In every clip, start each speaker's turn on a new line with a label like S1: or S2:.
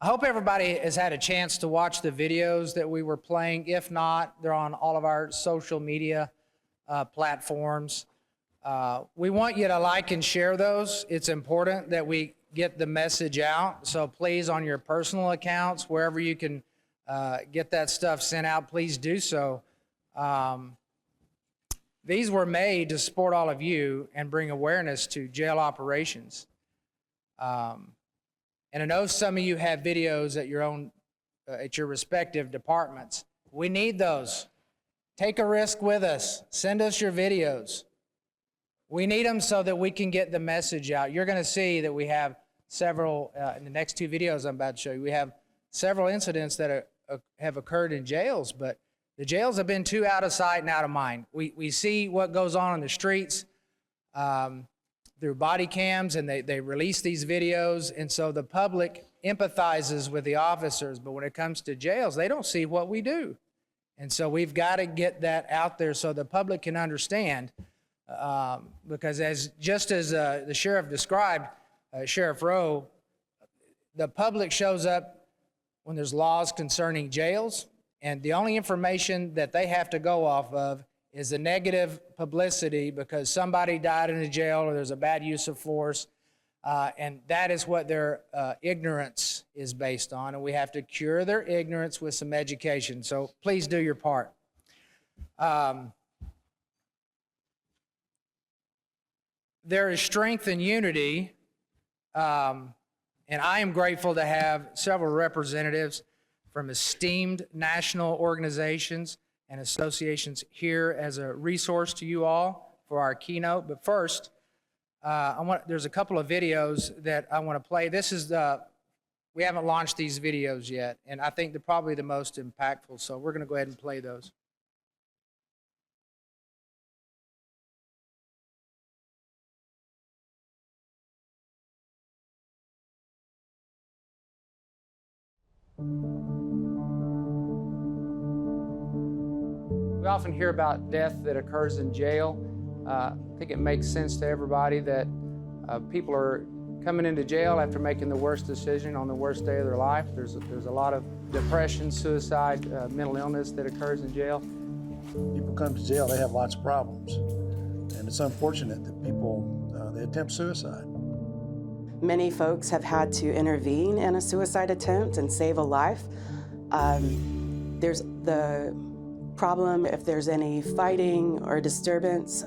S1: I hope everybody has had a chance to watch the videos that we were playing. If not, they're on all of our social media platforms. We want you to like and share those. It's important that we get the message out. So please, on your personal accounts, wherever you can get that stuff sent out, please do so. These were made to support all of you and bring awareness to jail operations. And I know some of you have videos at your own, at your respective departments. We need those. Take a risk with us. Send us your videos. We need them so that we can get the message out. You're going to see that we have several, in the next two videos I'm about to show you, we have several incidents that have occurred in jails, but the jails have been too out of sight and out of mind. We see what goes on in the streets through body cams, and they release these videos, and so the public empathizes with the officers, but when it comes to jails, they don't see what we do. And so we've got to get that out there so the public can understand, because just as the sheriff described, Sheriff Rowe, the public shows up when there's laws concerning jails, and the only information that they have to go off of is the negative publicity because somebody died in a jail or there's a bad use of force, and that is what their ignorance is based on, and we have to cure their ignorance with some education. So please do your part. There is strength in unity, and I am grateful to have several representatives from esteemed national organizations and associations here as a resource to you all for our keynote. But first, there's a couple of videos that I want to play. This is we haven't launched these videos yet, and I think they're probably the most impactful, so we're going to go ahead and play those. We often hear about death that occurs in jail. I think it makes sense to everybody that people are coming into jail after making the worst decision on the worst day of their life. There's a lot of depression, suicide, mental illness that occurs in jail.
S2: People come to jail, they have lots of problems. And it's unfortunate that people, they attempt suicide.
S3: Many folks have had to intervene in a suicide attempt and save a life. There's the problem if there's any fighting or disturbance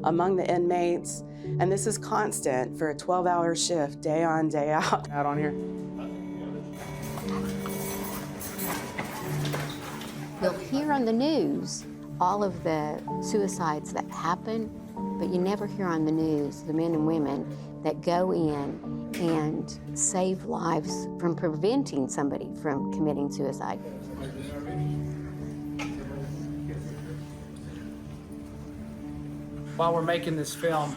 S3: among the inmates, and this is constant for a 12-hour shift, day on, day out.
S1: Out on here.
S4: You'll hear on the news all of the suicides that happen, but you never hear on the news the men and women that go in and save lives from preventing somebody from committing suicide.
S1: While we're making this film,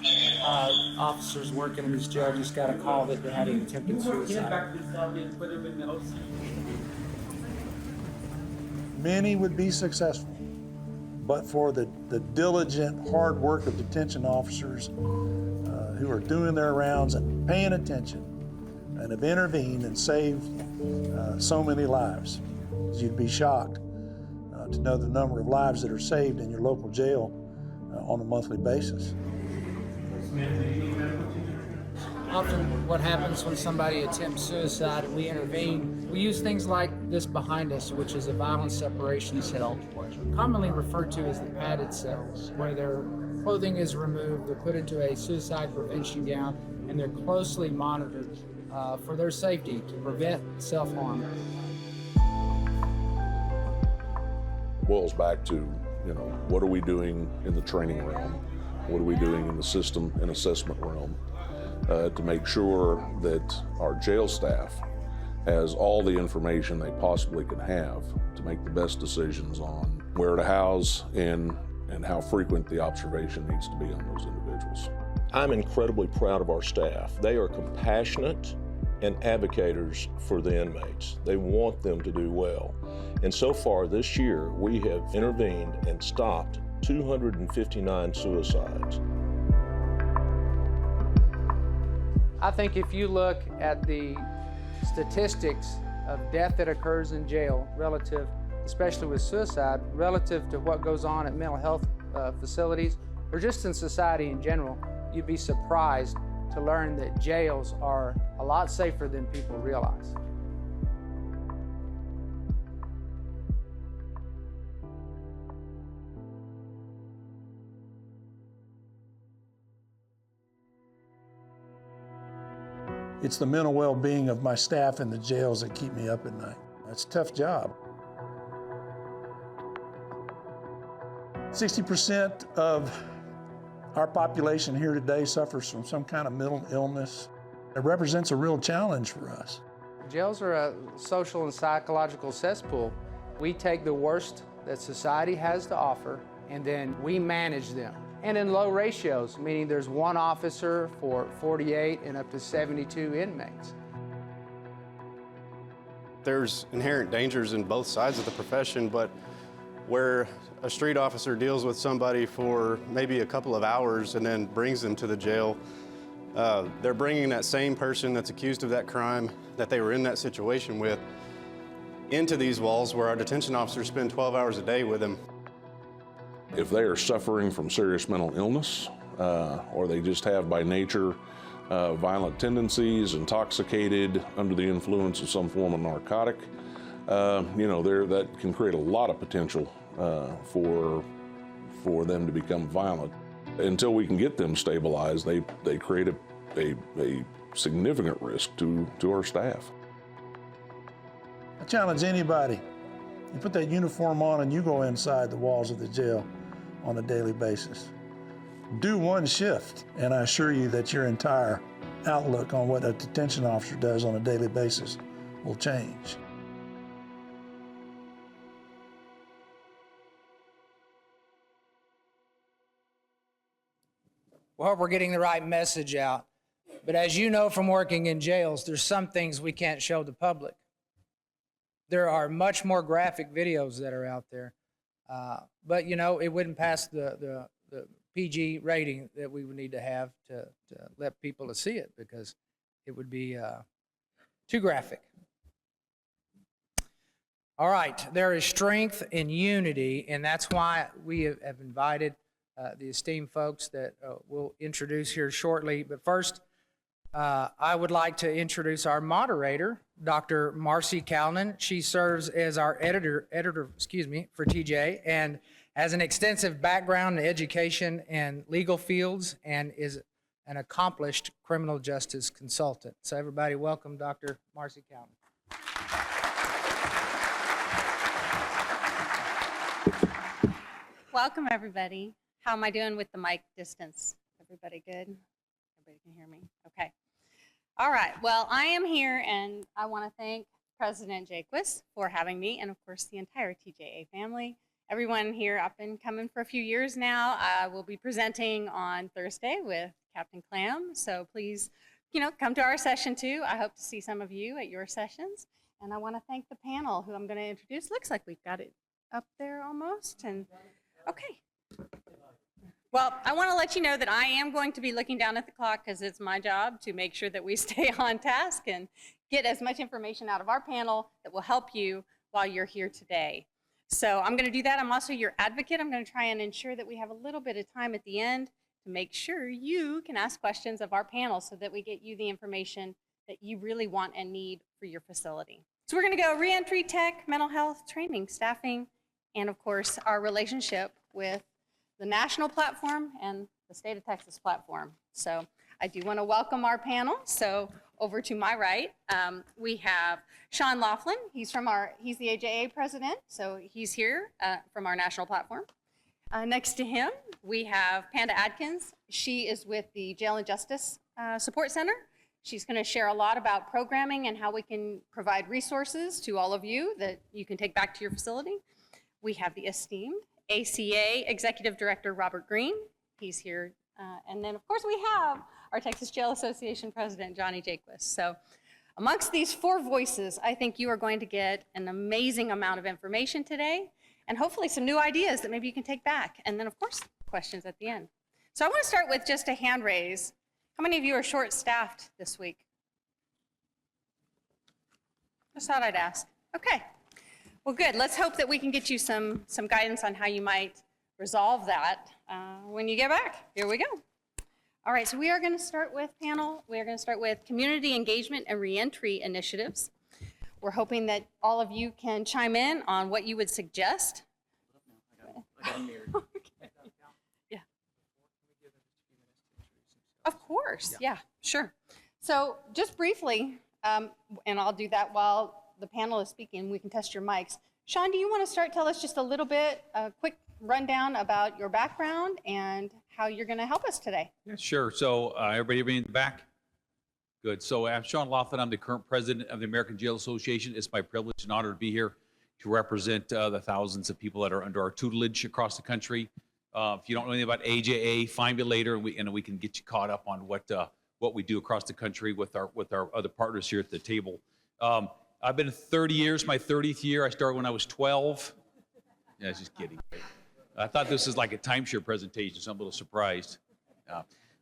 S1: officers working in this jail just got a call that they had an attempted suicide.
S2: Many would be successful, but for the diligent, hard work of detention officers who are doing their rounds and paying attention and have intervened and saved so many lives. You'd be shocked to know the number of lives that are saved in your local jail on a monthly basis.
S1: Often what happens when somebody attempts suicide and we intervene, we use things like this behind us, which is a violence separation cell, commonly referred to as the padded cells, where their clothing is removed, they're put into a suicide prevention gown, and they're closely monitored for their safety to prevent self-harm.
S5: Boils back to, what are we doing in the training realm? What are we doing in the system and assessment realm to make sure that our jail staff has all the information they possibly can have to make the best decisions on where to house and how frequent the observation needs to be on those individuals.
S6: I'm incredibly proud of our staff. They are compassionate and advocates for the inmates. They want them to do well. And so far this year, we have intervened and stopped 259 suicides.
S1: I think if you look at the statistics of death that occurs in jail relative, especially with suicide, relative to what goes on at mental health facilities or just in society in general, you'd be surprised to learn that jails are a lot safer than people realize.
S2: It's the mental well-being of my staff in the jails that keep me up at night. It's a tough job. 60% of our population here today suffers from some kind of mental illness. It represents a real challenge for us.
S1: Jails are a social and psychological cesspool. We take the worst that society has to offer, and then we manage them. And in low ratios, meaning there's one officer for 48 and up to 72 inmates.
S7: There's inherent dangers in both sides of the profession, but where a street officer deals with somebody for maybe a couple of hours and then brings them to the jail, they're bringing that same person that's accused of that crime that they were in that situation with into these walls where our detention officers spend 12 hours a day with them.
S5: If they are suffering from serious mental illness, or they just have by nature violent tendencies, intoxicated, under the influence of some form of narcotic, that can create a lot of potential for them to become violent. Until we can get them stabilized, they create a significant risk to our staff.
S2: I challenge anybody. You put that uniform on and you go inside the walls of the jail on a daily basis. Do one shift, and I assure you that your entire outlook on what a detention officer does on a daily basis will change.
S1: Well, we're getting the right message out. But as you know from working in jails, there's some things we can't show the public. There are much more graphic videos that are out there. But, it wouldn't pass the PG rating that we would need to have to let people to see it, because it would be too graphic. All right, there is strength in unity, and that's why we have invited the esteemed folks that we'll introduce here shortly. But first, I would like to introduce our moderator, Dr. Marcy Calnan. She serves as our editor for TJA, and has an extensive background in education and legal fields, and is an accomplished criminal justice consultant. So everybody welcome Dr. Marcy Calnan.
S8: Welcome, everybody. How am I doing with the mic distance? Everybody good? Everybody can hear me? Okay. All right. Well, I am here, and I want to thank President Jaquess for having me, and of course the entire TJA family. Everyone here, I've been coming for a few years now. I will be presenting on Thursday with Captain Clam, so please, come to our session too. I hope to see some of you at your sessions. And I want to thank the panel who I'm going to introduce. Looks like we've got it up there almost. And okay. Well, I want to let you know that I am going to be looking down at the clock, because it's my job to make sure that we stay on task and get as much information out of our panel that will help you while you're here today. So I'm going to do that. I'm also your advocate. I'm going to try and ensure that we have a little bit of time at the end to make sure you can ask questions of our panel so that we get you the information that you really want and need for your facility. So we're going to go reentry tech, mental health, training, staffing, and of course our relationship with the national platform and the state of Texas platform. So I do want to welcome our panel. So over to my right, we have Shawn Laughlin. He's the AJA president, so he's here from our national platform. Next to him, we have Panda Adkins. She is with the Jail and Justice Support Center. She's going to share a lot about programming and how we can provide resources to all of you that you can take back to your facility. We have the esteemed ACA Executive Director Robert Green. He's here. And then, of course, we have our Texas Jail Association President, Johnny Jaquess. So amongst these four voices, I think you are going to get an amazing amount of information today, and hopefully some new ideas that maybe you can take back. And then, of course, questions at the end. So I want to start with just a hand raise. How many of you are short-staffed this week? Just thought I'd ask. Okay. Well, good. Let's hope that we can get you some guidance on how you might resolve that when you get back. Here we go. All right, so we are going to start with panel. We are going to start with community engagement and reentry initiatives. We're hoping that all of you can chime in on what you would suggest. Okay. Yeah. Of course. Yeah, sure. So just briefly, and I'll do that while the panel is speaking, we can test your mics. Shawn, do you want to start? Tell us just a little bit, a quick rundown about your background and how you're going to help us today.
S9: Yeah, sure. So everybody in the back? Good. So I'm Shawn Laughlin. I'm the current president of the American Jail Association. It's my privilege and honor to be here to represent the thousands of people that are under our tutelage across the country. If you don't know anything about AJA, find me later, and we can get you caught up on what we do across the country with our other partners here at the table. I've been 30 years, my 30th year. I started when I was 12. Yeah, just kidding. I thought this was like a timeshare presentation, so I'm a little surprised.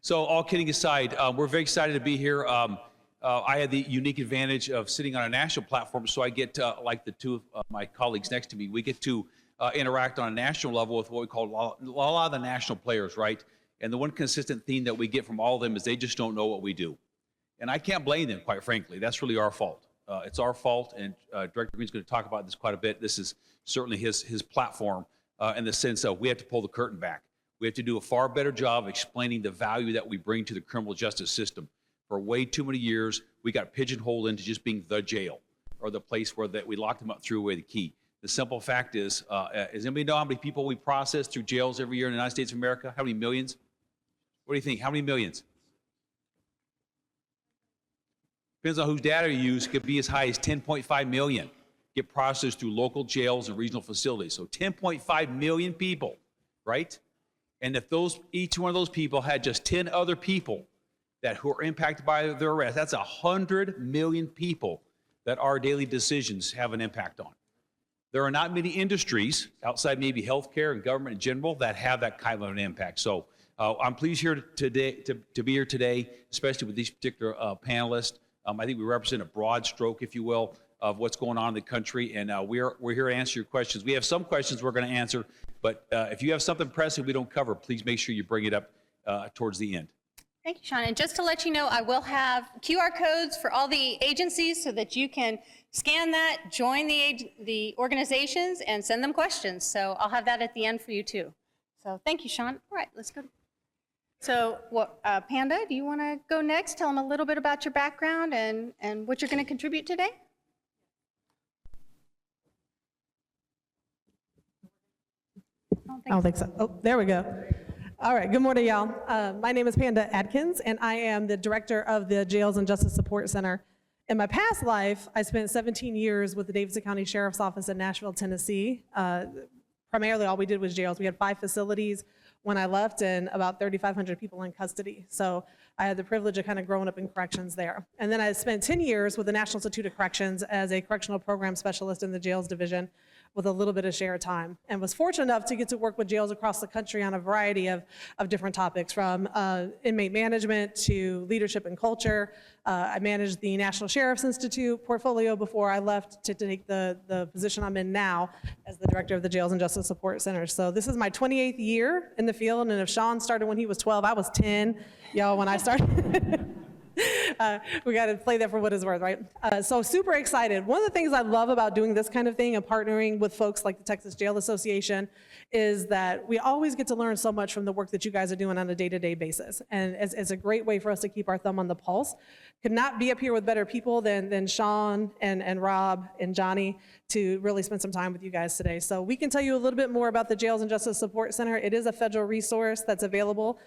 S9: So all kidding aside, we're very excited to be here. I had the unique advantage of sitting on a national platform, so I get, like the two of my colleagues next to me, we get to interact on a national level with what we call a lot of the national players, right? And the one consistent theme that we get from all of them is they just don't know what we do. And I can't blame them, quite frankly. That's really our fault. It's our fault, and Director Green's going to talk about this quite a bit. This is certainly his platform in the sense of we have to pull the curtain back. We have to do a far better job explaining the value that we bring to the criminal justice system. For way too many years, we got pigeonholed into just being the jail or the place where we locked them up, threw away the key. The simple fact is anybody know how many people we process through jails every year in the United States of America? How many millions? What do you think? How many millions? Depends on whose data you use. It could be as high as 10.5 million get processed through local jails and regional facilities. So 10.5 million people, right? And if each one of those people had just 10 other people who are impacted by their arrest, that's 100 million people that our daily decisions have an impact on. There are not many industries outside maybe healthcare and government in general that have that kind of an impact. So I'm pleased here today to be here today, especially with these particular panelists. I think we represent a broad stroke, if you will, of what's going on in the country, and we're here to answer your questions. We have some questions we're going to answer, but if you have something pressing we don't cover, please make sure you bring it up towards the end.
S8: Thank you, Shawn. And just to let you know, I will have QR codes for all the agencies so that you can scan that, join the organizations, and send them questions. So I'll have that at the end for you, too. So thank you, Shawn. All right, let's go. So Panda, do you want to go next? Tell them a little bit about your background and what you're going to contribute today.
S10: I don't think so. Oh, there we go. All right, good morning, y'all. My name is Panda Adkins, and I am the director of the Jails and Justice Support Center. In my past life, I spent 17 years with the Davidson County Sheriff's Office in Nashville, Tennessee. Primarily, all we did was jails. We had 5 facilities when I left and about 3,500 people in custody. So I had the privilege of kind of growing up in corrections there. And then I spent 10 years with the National Institute of Corrections as a correctional program specialist in the jails division with a little bit of share time, and was fortunate enough to get to work with jails across the country on a variety of different topics, from inmate management to leadership and culture. I managed the National Sheriff's Institute portfolio before I left to take the position I'm in now as the director of the Jails and Justice Support Center. So this is my 28th year in the field, and if Shawn started when he was 12, I was 10, y'all, when I started. We got to play that for what it's worth, right? So super excited. One of the things I love about doing this kind of thing and partnering with folks like the Texas Jail Association is that we always get to learn so much from the work that you guys are doing on a day-to-day basis. And it's a great way for us to keep our thumb on the pulse. Could not be up here with better people than Shawn and Rob and Johnny to really spend some time with you guys today. So we can tell you a little bit more about the Jails and Justice Support Center. It is a federal resource that's available,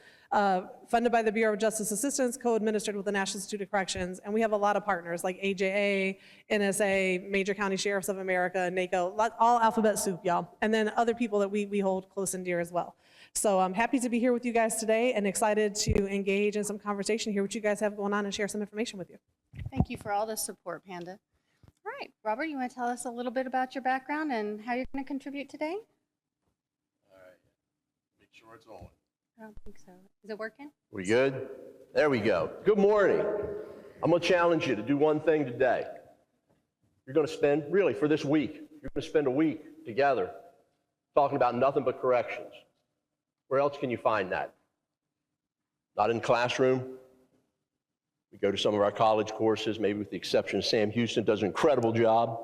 S10: funded by the Bureau of Justice Assistance, co-administered with the National Institute of Corrections, and we have a lot of partners like AJA, NSA, Major County Sheriffs of America, NACO, all alphabet soup, y'all, and then other people that we hold close and dear as well. So I'm happy to be here with you guys today and excited to engage in some conversation, hear what you guys have going on, and share some information with you.
S8: Thank you for all the support, Panda. All right, Robert, you want to tell us a little bit about your background and how you're going to contribute today?
S11: All right, make sure it's on.
S8: I don't think so. Is it working?
S11: We good? There we go. Good morning. I'm going to challenge you to do one thing today.
S12: You're going to spend, really for this week, you're going to spend a week together talking about nothing but corrections. Where else can you find that? Not in the classroom. We go to some of our college courses, maybe with the exception of Sam Houston, does an incredible job.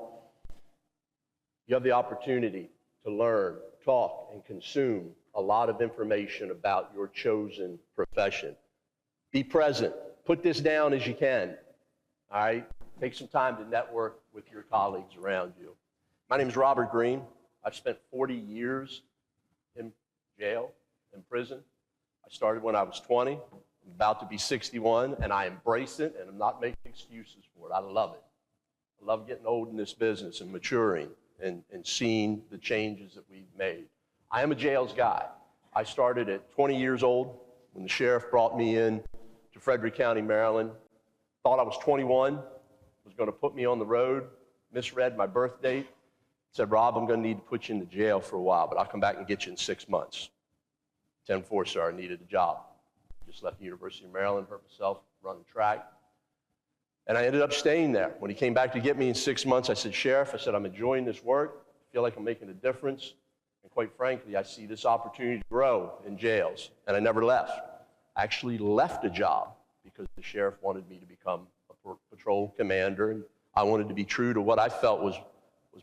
S12: You have the opportunity to learn, talk, and consume a lot of information about your chosen profession. Be present. Put this down as you can. All right? Take some time to network with your colleagues around you. My name is Robert Green. I've spent 40 years in jail, in prison. I started when I was 20. I'm about to be 61, and I embrace it, and I'm not making excuses for it. I love it. I love getting old in this business and maturing and seeing the changes that we've made. I am a jails guy. I started at 20 years old when the sheriff brought me in to Frederick County, Maryland. Thought I was 21, was going to put me on the road, misread my birth date, said, Rob, I'm going to need to put you in the jail for a while, but I'll come back and get you in 6 months. 10-4, sir, I needed a job. Just left the University of Maryland, hurt myself, running track. And I ended up staying there. When he came back to get me in 6 months, I said, Sheriff, I said, I'm enjoying this work. I feel like I'm making a difference. And quite frankly, I see this opportunity to grow in jails. And I never left. I actually left a job because the sheriff wanted me to become a patrol commander. And I wanted to be true to what I felt was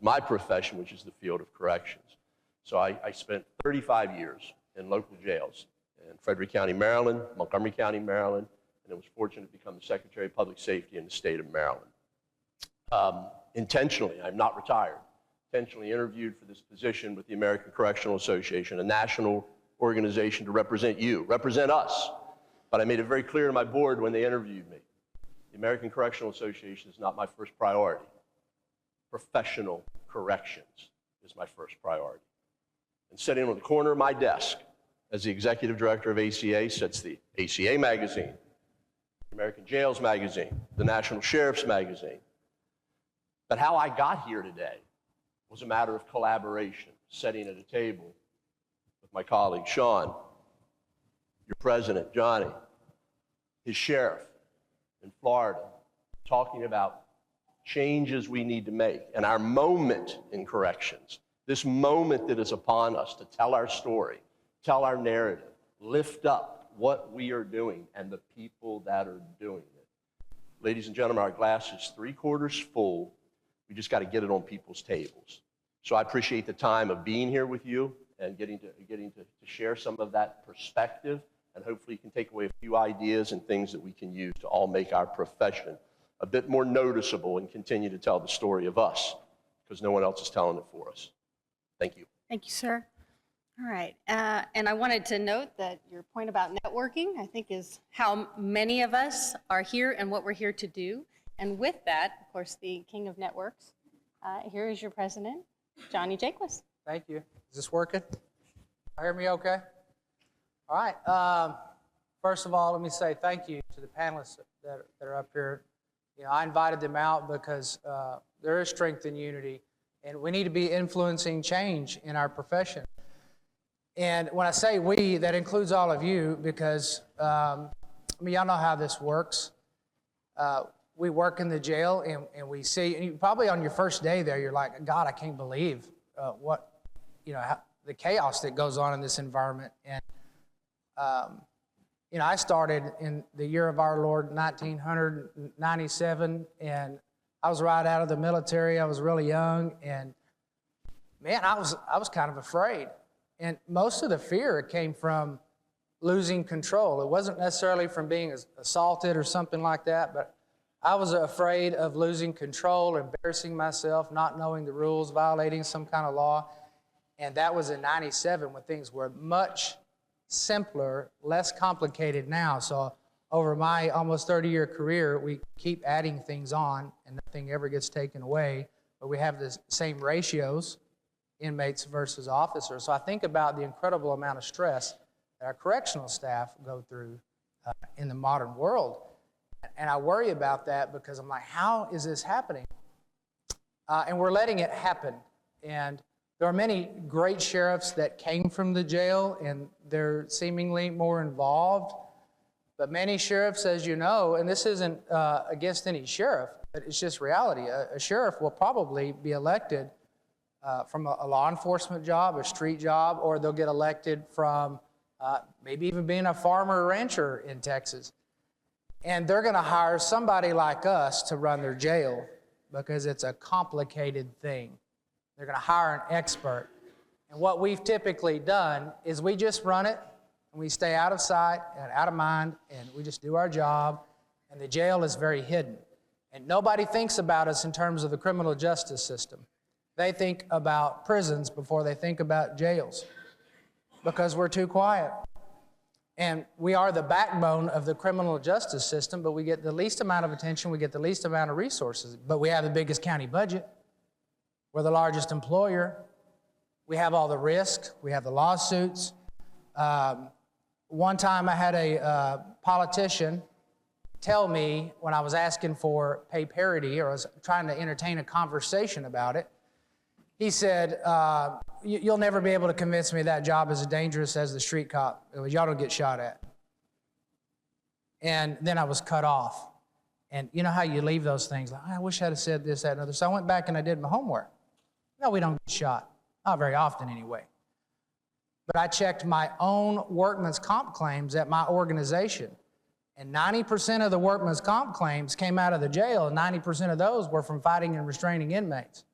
S12: my profession, which is the field of corrections. So I spent 35 years in local jails in Frederick County, Maryland, Montgomery County, Maryland, and I was fortunate to become the Secretary of Public Safety in the state of Maryland. Intentionally, I'm not retired, intentionally interviewed for this position with the American Correctional Association, a national organization to represent you, represent us. But I made it very clear to my board when they interviewed me, the American Correctional Association is not my first priority. Professional corrections is my first priority. And sitting on the corner of my desk as the executive director of ACA sits the ACA magazine, the American Jails magazine, the National Sheriff's magazine. But how I got here today was a matter of collaboration, sitting at a table with my colleague Shawn, your president, Johnny, his sheriff in Florida, talking about changes we need to make and our moment in corrections, this moment that is upon us to tell our story, tell our narrative, lift up what we are doing and the people that are doing it. Ladies and gentlemen, our glass is 3/4 full. We just got to get it on people's tables. So I appreciate the time of being here with you and getting to share some of that perspective, and hopefully you can take away a few ideas and things that we can use to all make our profession a bit more noticeable and continue to tell the story of us, because no one else is telling it for us. Thank you.
S8: Thank you, sir. All right. And I wanted to note that your point about networking, I think, is how many of us are here and what we're here to do. And with that, of course, the king of networks, here is your president, Johnny Jaquess.
S1: Thank you. Is this working? Hear me okay? All right. First of all, let me say thank you to the panelists that are up here. You know, I invited them out because there is strength in unity, and we need to be influencing change in our profession. And when I say we, that includes all of you, because I mean, y'all know how this works. We work in the jail, and we see, and you, probably on your first day there, you're like, God, I can't believe the chaos that goes on in this environment. And I started in the year of our Lord, 1997, and I was right out of the military. I was really young, and man, I was kind of afraid. And most of the fear came from losing control. It wasn't necessarily from being assaulted or something like that, but I was afraid of losing control, embarrassing myself, not knowing the rules, violating some kind of law. And that was in 97 when things were much simpler, less complicated now. So over my almost 30-year career, we keep adding things on, and nothing ever gets taken away, but we have the same ratios, inmates versus officers. So I think about the incredible amount of stress that our correctional staff go through in the modern world. And I worry about that because I'm like, how is this happening? And we're letting it happen. And there are many great sheriffs that came from the jail, and they're seemingly more involved. But many sheriffs, as you know, and this isn't against any sheriff, but it's just reality. A sheriff will probably be elected from a law enforcement job, a street job, or they'll get elected from maybe even being a farmer or rancher in Texas. And they're going to hire somebody like us to run their jail because it's a complicated thing. They're going to hire an expert. And what we've typically done is we just run it, and we stay out of sight and out of mind, and we just do our job, and the jail is very hidden. And nobody thinks about us in terms of the criminal justice system. They think about prisons before they think about jails because we're too quiet. And we are the backbone of the criminal justice system, but we get the least amount of attention, we get the least amount of resources, but we have the biggest county budget. We're the largest employer. We have all the risk. We have the lawsuits. One time I had a politician tell me when I was asking for pay parity, or I was trying to entertain a conversation about it, he said, you'll never be able to convince me that job is as dangerous as the street cop. Y'all don't get shot at. And then I was cut off. And you know how you leave those things, like, I wish I'd have said this, that, and other. So I went back and I did my homework. No, we don't get shot. Not very often anyway. But I checked my own workman's comp claims at my organization. And 90% of the workman's comp claims came out of the jail, and 90% of those were from fighting and restraining inmates.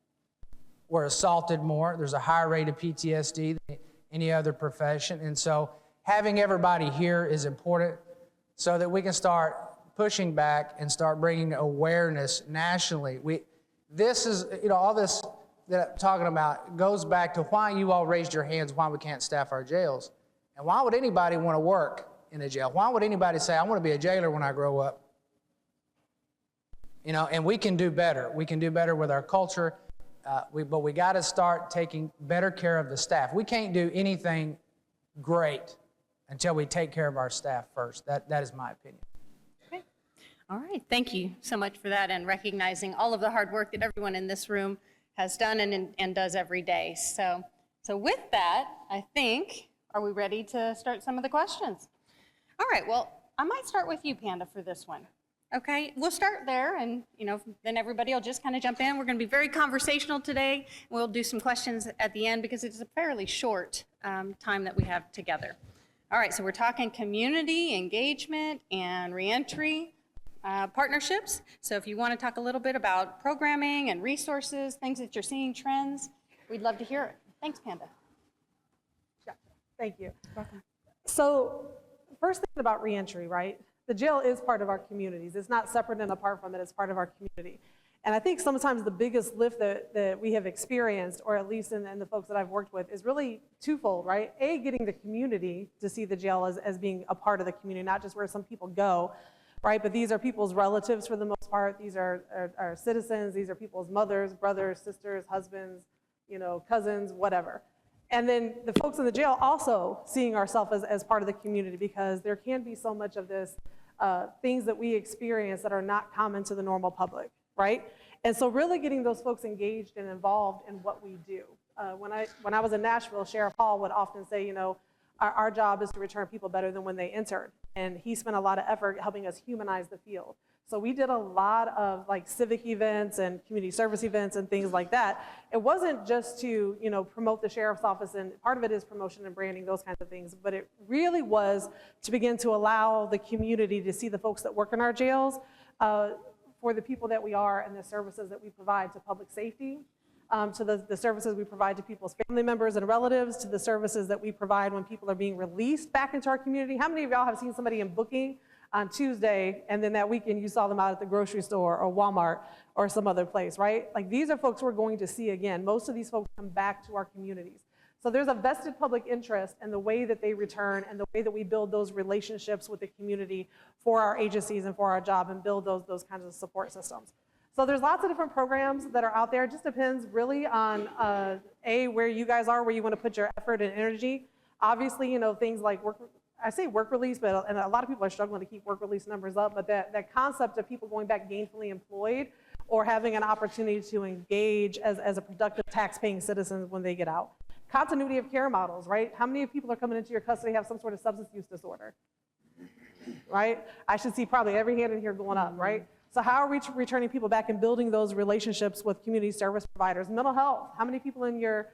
S1: We're assaulted more. There's a higher rate of PTSD than any other profession. And so having everybody here is important so that we can start pushing back and start bringing awareness nationally. This is, all this that I'm talking about goes back to why you all raised your hands, why we can't staff our jails. And why would anybody want to work in a jail? Why would anybody say, I want to be a jailer when I grow up? And we can do better. We can do better with our culture. But we got to start taking better care of the staff. We can't do anything great until we take care of our staff first. That is my opinion.
S8: Okay. All right. Thank you so much for that, and recognizing all of the hard work that everyone in this room has done and does every day. So with that, I think, are we ready to start some of the questions? All right. Well, I might start with you, Panda, for this one. Okay, we'll start there, and then everybody will just kind of jump in. We're going to be very conversational today. We'll do some questions at the end because it's a fairly short time that we have together. All right, so we're talking community engagement and reentry partnerships. So if you want to talk a little bit about programming and resources, things that you're seeing, trends, we'd love to hear it. Thanks, Panda.
S10: Yeah, thank you. Welcome. So first thing about reentry, right? The jail is part of our communities. It's not separate and apart from it. It's part of our community. And I think sometimes the biggest lift that we have experienced, or at least in the folks that I've worked with, is really twofold, right? A, getting the community to see the jail as being a part of the community, not just where some people go, right? But these are people's relatives for the most part. These are citizens. These are people's mothers, brothers, sisters, husbands, cousins, whatever. And then the folks in the jail also seeing ourselves as part of the community, because there can be so much of this things that we experience that are not common to the normal public, right? And so really getting those folks engaged and involved in what we do. When I was in Nashville, Sheriff Hall would often say, our job is to return people better than when they entered. And he spent a lot of effort helping us humanize the field. So we did a lot of civic events and community service events and things like that. It wasn't just to promote the sheriff's office, and part of it is promotion and branding, those kinds of things, but it really was to begin to allow the community to see the folks that work in our jails for the people that we are and the services that we provide to public safety, to the services we provide to people's family members and relatives, to the services that we provide when people are being released back into our community. How many of y'all have seen somebody in booking on Tuesday, and then that weekend you saw them out at the grocery store or Walmart or some other place, right? These are folks we're going to see again. Most of these folks come back to our communities. So there's a vested public interest in the way that they return and the way that we build those relationships with the community for our agencies and for our job, and build those kinds of support systems. So there's lots of different programs that are out there. It just depends really on, where you guys are, where you want to put your effort and energy. Obviously, things like work release, and a lot of people are struggling to keep work release numbers up, but that concept of people going back gainfully employed or having an opportunity to engage as a productive tax-paying citizen when they get out. Continuity of care models, right? How many people are coming into your custody have some sort of substance use disorder, right? I should see probably every hand in here going up, right? So how are we returning people back and building those relationships with community service providers? Mental health, how many people in your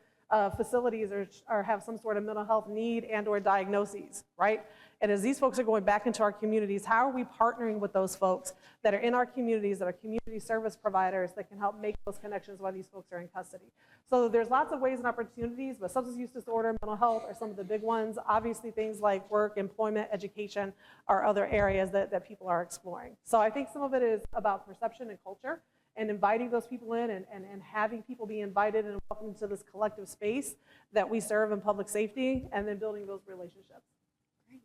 S10: facilities are have some sort of mental health need and or diagnoses, right? And as these folks are going back into our communities, how are we partnering with those folks that are in our communities, that are community service providers that can help make those connections while these folks are in custody? So there's lots of ways and opportunities, but substance use disorder, mental health are some of the big ones. Obviously things like work, employment, education are other areas that people are exploring. So I think some of it is about perception and culture, and inviting those people in and having people be invited and welcomed to this collective space that we serve in public safety, and then building those relationships.
S8: Great.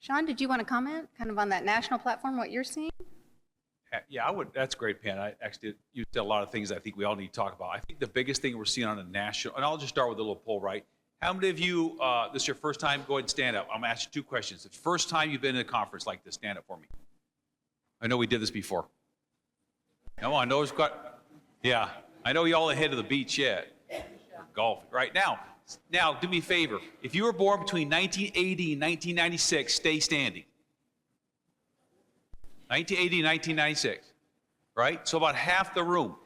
S8: Shawn, did you want to comment kind of on that national platform, what you're seeing?
S9: Yeah, I would. That's great, Panda. You said a lot of things I think we all need to talk about. I think the biggest thing we're seeing on a national, and I'll just start with a little poll, right? How many of you, this is your first time, go ahead and stand up. I'm going to ask you 2 questions. The first time you've been in a conference like this, stand up for me. I know we did this before. Come on, those got, yeah. I know y'all ahead of the beach yet. Golf, right? Now, do me a favor. If you were born between 1980 and 1996, stay standing. 1980 and 1996, right? So about half the room.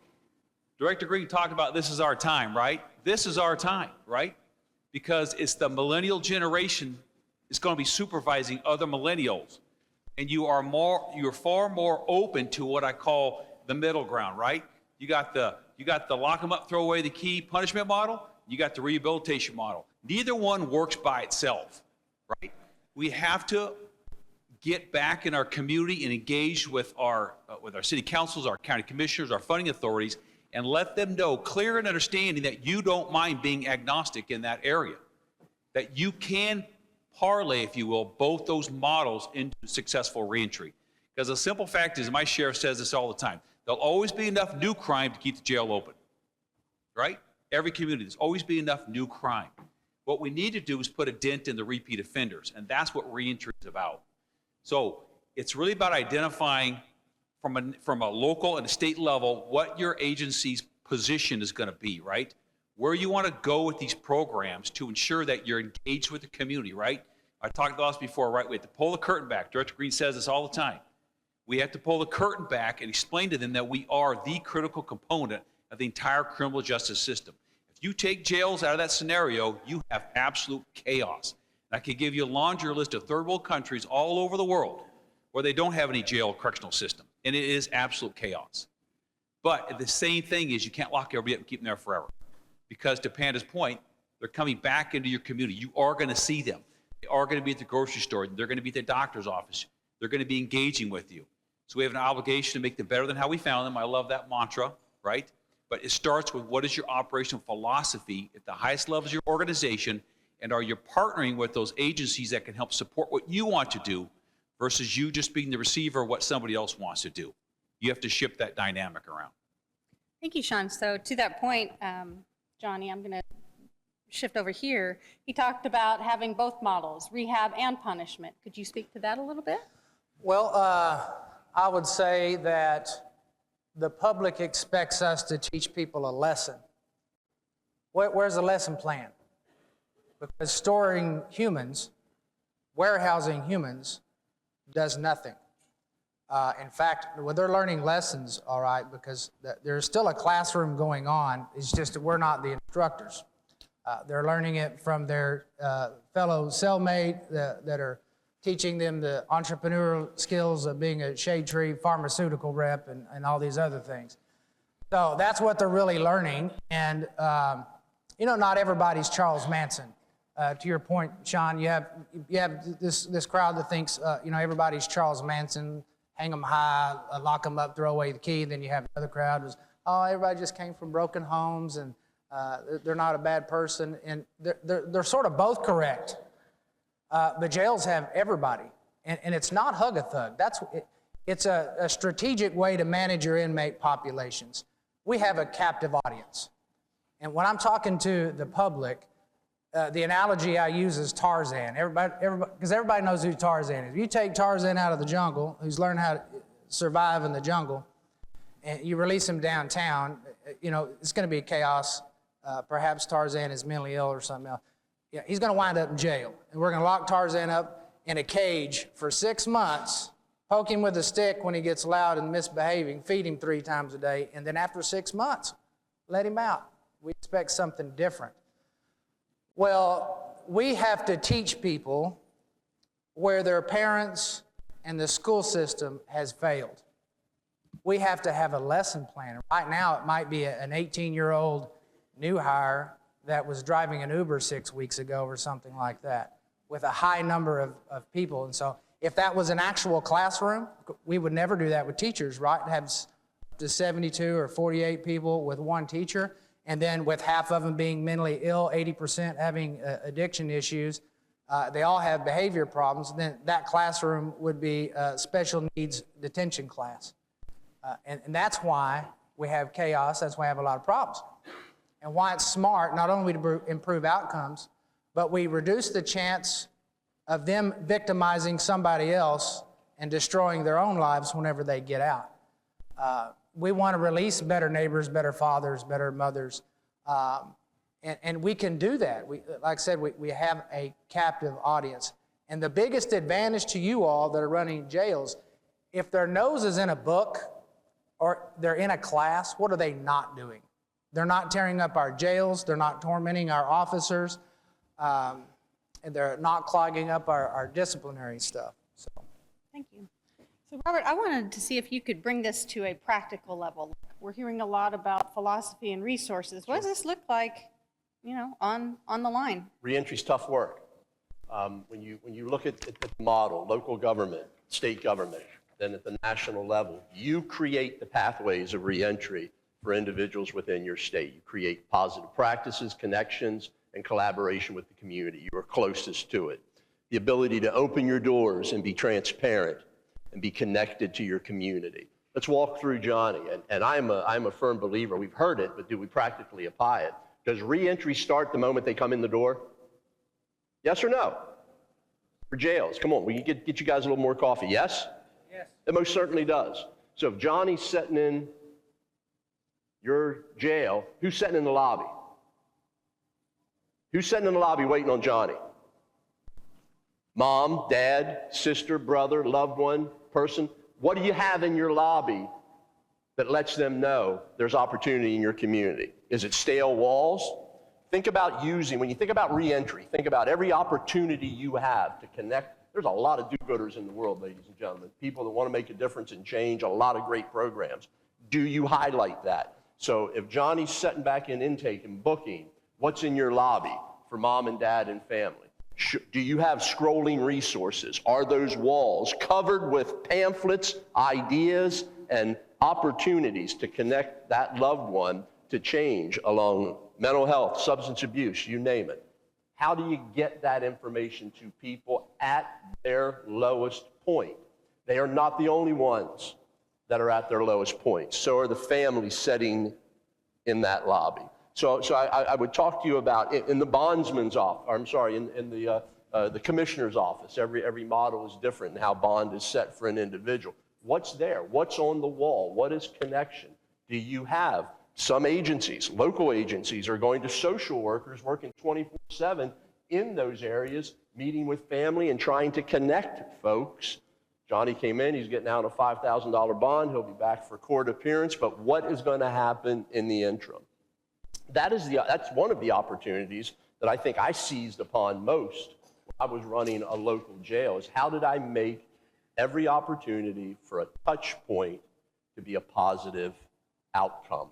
S9: Director Green talked about this is our time, right? This is our time, right? Because it's the millennial generation is going to be supervising other millennials. And you're far more open to what I call the middle ground, right? You got the lock them up, throw away the key punishment model. You got the rehabilitation model. Neither one works by itself, right? We have to get back in our community and engage with our city councils, our county commissioners, our funding authorities, and let them know, clear and understanding, that you don't mind being agnostic in that area, that you can parlay, if you will, both those models into successful reentry. Because the simple fact is, my sheriff says this all the time, there'll always be enough new crime to keep the jail open, right? Every community, there's always be enough new crime. What we need to do is put a dent in the repeat offenders, and that's what reentry is about. So it's really about identifying from a local and a state level what your agency's position is going to be, right? Where you want to go with these programs to ensure that you're engaged with the community, right? I talked about this before, right? We have to pull the curtain back. Director Green says this all the time. We have to pull the curtain back and explain to them that we are the critical component of the entire criminal justice system. If you take jails out of that scenario, you have absolute chaos. I could give you a laundry list of third world countries all over the world where they don't have any jail or correctional system, and it is absolute chaos. But the same thing is, you can't lock everybody up and keep them there forever, because to Panda's point, they're coming back into your community. You are going to see them. They are going to be at the grocery store. They're going to be at the doctor's office. They're going to be engaging with you. So we have an obligation to make them better than how we found them. I love that mantra, right? But it starts with, what is your operational philosophy at the highest levels of your organization, and are you partnering with those agencies that can help support what you want to do versus you just being the receiver of what somebody else wants to do? You have to shift that dynamic around.
S8: Thank you, Shawn. So to that point, Johnny, I'm going to shift over here. He talked about having both models, rehab and punishment. Could you speak to that a little bit?
S1: Well, I would say that the public expects us to teach people a lesson. Where's the lesson plan? Because storing humans, warehousing humans, does nothing. In fact, well, they're learning lessons, all right, because there's still a classroom going on. It's just that we're not the instructors. They're learning it from their fellow cellmate that are teaching them the entrepreneurial skills of being a shade tree pharmaceutical rep and all these other things. So that's what they're really learning. And, you know, not everybody's Charles Manson. To your point, Shawn, you have this crowd that thinks, you know, everybody's Charles Manson, hang them high, lock them up, throw away the key. Then you have another crowd who's, oh, everybody just came from broken homes and they're not a bad person. And they're sort of both correct. But jails have everybody. And it's not hug a thug. It's a strategic way to manage your inmate populations. We have a captive audience. And when I'm talking to the public, the analogy I use is Tarzan. Because everybody knows who Tarzan is. If you take Tarzan out of the jungle, who's learned how to survive in the jungle, and you release him downtown, you know, it's going to be chaos. Perhaps Tarzan is mentally ill or something else. Yeah, he's going to wind up in jail. And we're going to lock Tarzan up in a cage for 6 months poke him with a stick when he gets loud and misbehaving, feed him 3 times a day, and then after 6 months, let him out. We expect something different. Well, we have to teach people where their parents and the school system has failed. We have to have a lesson plan. Right now, it might be an 18-year-old new hire that was driving an Uber 6 weeks ago or something like that with a high number of people. And so if that was an actual classroom, we would never do that with teachers, right? Have up to 72 or 48 people with one teacher, and then with half of them being mentally ill, 80% having addiction issues, they all have behavior problems, then that classroom would be a special needs detention class. And that's why we have chaos, that's why we have a lot of problems. And why it's smart, not only to improve outcomes, but we reduce the chance of them victimizing somebody else and destroying their own lives whenever they get out. We want to release better neighbors, better fathers, better mothers, and we can do that. Like I said, we have a captive audience. And the biggest advantage to you all that are running jails, if their nose is in a book or they're in a class, what are they not doing? They're not tearing up our jails, they're not tormenting our officers, and they're not clogging up our disciplinary stuff. So.
S8: Thank you. So Robert, I wanted to see if you could bring this to a practical level. We're hearing a lot about philosophy and resources. What does this look like, you know, on the line?
S12: Reentry's tough work. When you look at the model, local government, state government, then at the national level, you create the pathways of reentry for individuals within your state. You create positive practices, connections, and collaboration with the community. You are closest to it. The ability to open your doors and be transparent and be connected to your community. Let's walk through Johnny. And I'm a firm believer. We've heard it, but do we practically apply it? Does reentry start the moment they come in the door? Yes or no? For jails, come on, we can get you guys a little more coffee. Yes?
S1: Yes.
S12: It most certainly does. So if Johnny's sitting in your jail, who's sitting in the lobby? Who's sitting in the lobby waiting on Johnny? Mom, dad, sister, brother, loved one, person. What do you have in your lobby that lets them know there's opportunity in your community? Is it stale walls? Think about when you think about reentry, think about every opportunity you have to connect. There's a lot of do-gooders in the world, ladies and gentlemen, people that want to make a difference and change, a lot of great programs. Do you highlight that? So if Johnny's sitting back in intake and booking, what's in your lobby for mom and dad and family? Do you have scrolling resources? Are those walls covered with pamphlets, ideas, and opportunities to connect that loved one to change along mental health, substance abuse, you name it? How do you get that information to people at their lowest point? They are not the only ones that are at their lowest point. So are the families sitting in that lobby. So I would talk to you about in the bondsman's office, I'm sorry, in the commissioner's office. Every model is different in how bond is set for an individual. What's there? What's on the wall? What is connection? Do you have some agencies, local agencies, are going to social workers working 24/7 in those areas, meeting with family and trying to connect folks. Johnny came in, he's getting out a $5,000 bond, he'll be back for court appearance, but what is going to happen in the interim? That's one of the opportunities that I think I seized upon most when I was running a local jail, is how did I make every opportunity for a touch point to be a positive outcome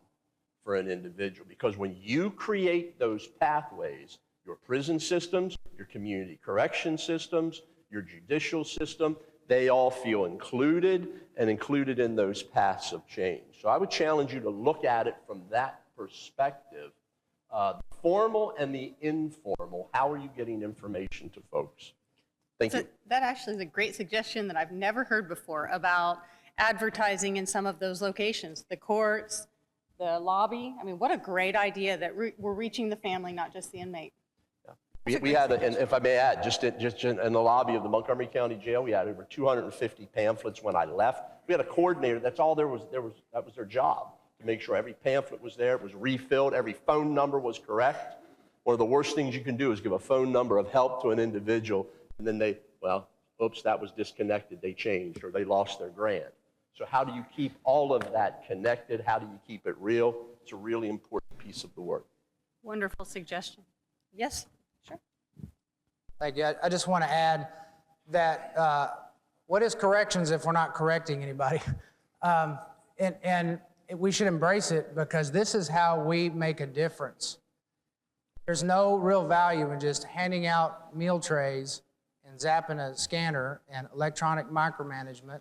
S12: for an individual? Because when you create those pathways, your prison systems, your community correction systems, your judicial system, they all feel included and included in those paths of change. So I would challenge you to look at it from that perspective, the formal and the informal. How are you getting information to folks? Thank you.
S8: That actually is a great suggestion that I've never heard before about advertising in some of those locations, the courts, the lobby. I mean, what a great idea that we're reaching the family, not just the inmate.
S12: We had, and if I may add, just in the lobby of the Montgomery County Jail, we had over 250 pamphlets when I left. We had a coordinator, that's all that was their job, to make sure every pamphlet was there, it was refilled, every phone number was correct. One of the worst things you can do is give a phone number of help to an individual, and then oops, that was disconnected, they changed, or they lost their grant. So how do you keep all of that connected? How do you keep it real? It's a really important piece of the work.
S8: Wonderful suggestion. Yes, sure.
S1: Thank you. I just want to add that what is corrections if we're not correcting anybody? And we should embrace it, because this is how we make a difference. There's no real value in just handing out meal trays and zapping a scanner and electronic micromanagement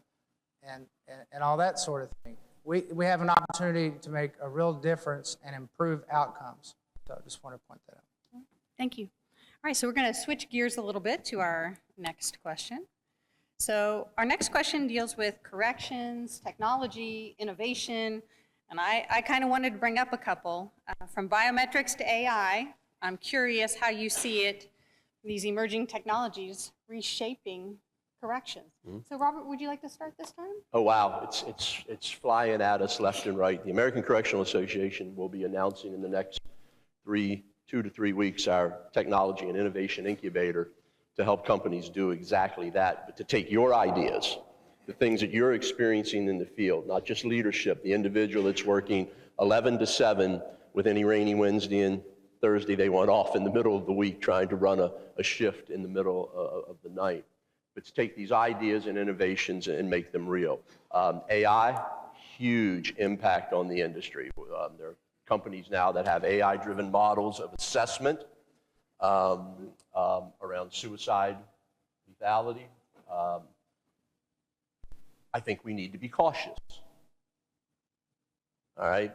S1: and all that sort of thing. We have an opportunity to make a real difference and improve outcomes. So I just want to point that out.
S8: Thank you. All right, so we're going to switch gears a little bit to our next question. So our next question deals with corrections, technology, innovation, and I kind of wanted to bring up a couple. From biometrics to AI, I'm curious how you see it, these emerging technologies reshaping corrections. So Robert, would you like to start this time?
S12: Oh, wow, it's flying at us left and right. The American Correctional Association will be announcing in the next 2 to 3 weeks our technology and innovation incubator to help companies do exactly that, but to take your ideas, the things that you're experiencing in the field, not just leadership, the individual that's working 11 to 7 with any rainy Wednesday and Thursday they went off in the middle of the week trying to run a shift in the middle of the night. But to take these ideas and innovations and make them real. AI, huge impact on the industry. There are companies now that have AI-driven models of assessment around suicide, lethality. I think we need to be cautious. All right?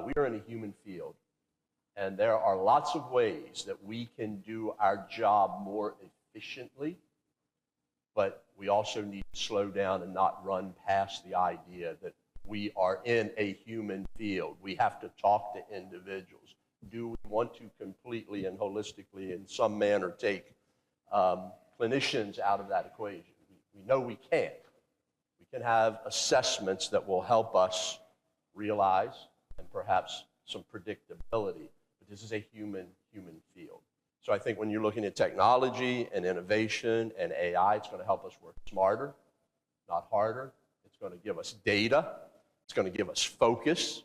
S12: We are in a human field, and there are lots of ways that we can do our job more efficiently, but we also need to slow down and not run past the idea that we are in a human field. We have to talk to individuals. Do we want to completely and holistically, in some manner, take clinicians out of that equation? We know we can't. We can have assessments that will help us realize and perhaps some predictability, but this is a human field. So I think when you're looking at technology and innovation and AI, it's going to help us work smarter, not harder. It's going to give us data. It's going to give us focus.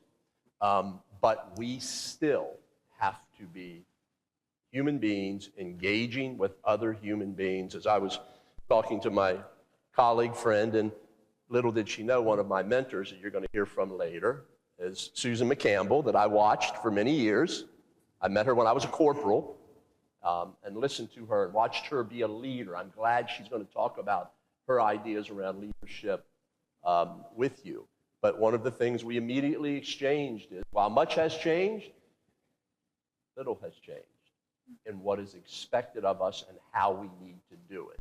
S12: But we still have to be human beings engaging with other human beings. As I was talking to my colleague, friend, and little did she know, one of my mentors that you're going to hear from later is Susan McCampbell, that I watched for many years. I met her when I was a corporal and listened to her and watched her be a leader. I'm glad she's going to talk about her ideas around leadership with you. But one of the things we immediately exchanged is, while much has changed, little has changed in what is expected of us and how we need to do it.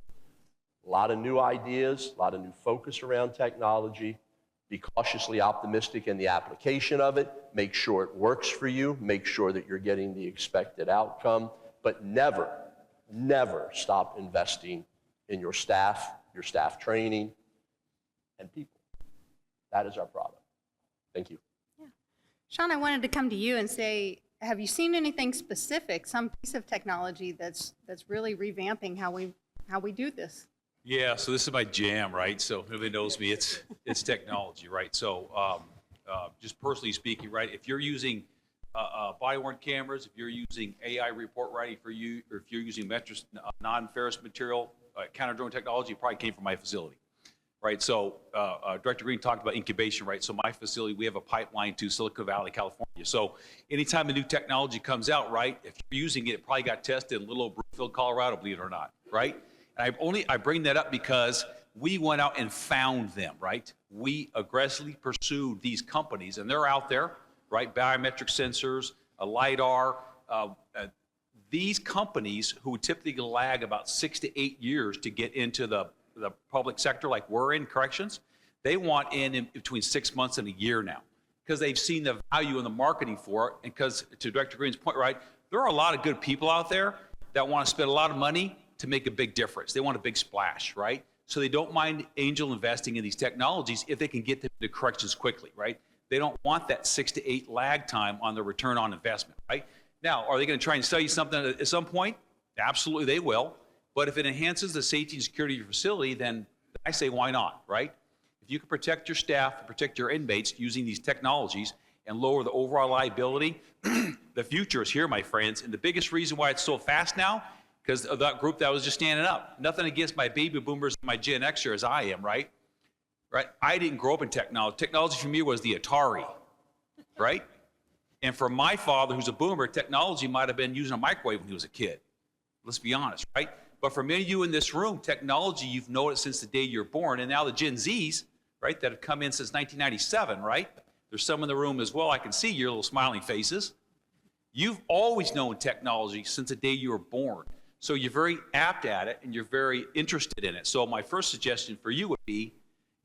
S12: A lot of new ideas, a lot of new focus around technology. Be cautiously optimistic in the application of it. Make sure it works for you. Make sure that you're getting the expected outcome. But never, never stop investing in your staff training, and people. That is our product. Thank you.
S8: Yeah. Shawn, I wanted to come to you and say, have you seen anything specific, some piece of technology that's really revamping how we do this?
S9: Yeah, so this is my jam, right? So if anybody knows me, it's technology, right? So just personally speaking, right, if you're using body-worn cameras, if you're using AI report writing for you, or if you're using non-ferrous material, counter-drone technology, it probably came from my facility, right? So Director Green talked about incubation, right? So my facility, we have a pipeline to Silicon Valley, California. So anytime a new technology comes out, right, if you're using it, it probably got tested in little old Brookfield, Colorado, believe it or not, right? And I bring that up because we went out and found them, right? We aggressively pursued these companies, and they're out there, right? Biometric sensors, a LiDAR. These companies who typically lag about 6 to 8 years to get into the public sector, like we're in corrections, they want in between 6 months and a year now, because they've seen the value in the marketing for it. And because, to Director Green's point, right, there are a lot of good people out there that want to spend a lot of money to make a big difference. They want a big splash, right? So they don't mind angel investing in these technologies if they can get them to corrections quickly, right? They don't want that 6 to 8 lag time on the return on investment, right? Now, are they going to try and sell you something at some point? Absolutely, they will. But if it enhances the safety and security of your facility, then I say why not, right? If you can protect your staff and protect your inmates using these technologies and lower the overall liability, the future is here, my friends. And the biggest reason why it's so fast now, because of that group that was just standing up. Nothing against my baby boomers and my Gen Xers, I am, right? Right? I didn't grow up in technology. Technology for me was the Atari, right? And for my father, who's a boomer, technology might have been using a microwave when he was a kid. Let's be honest, right? But for many of you in this room, technology, you've known it since the day you're born. And now the Gen Zs, right, that have come in since 1997, right? There's some in the room as well. I can see your little smiling faces. You've always known technology since the day you were born. So you're very apt at it and you're very interested in it. So my first suggestion for you would be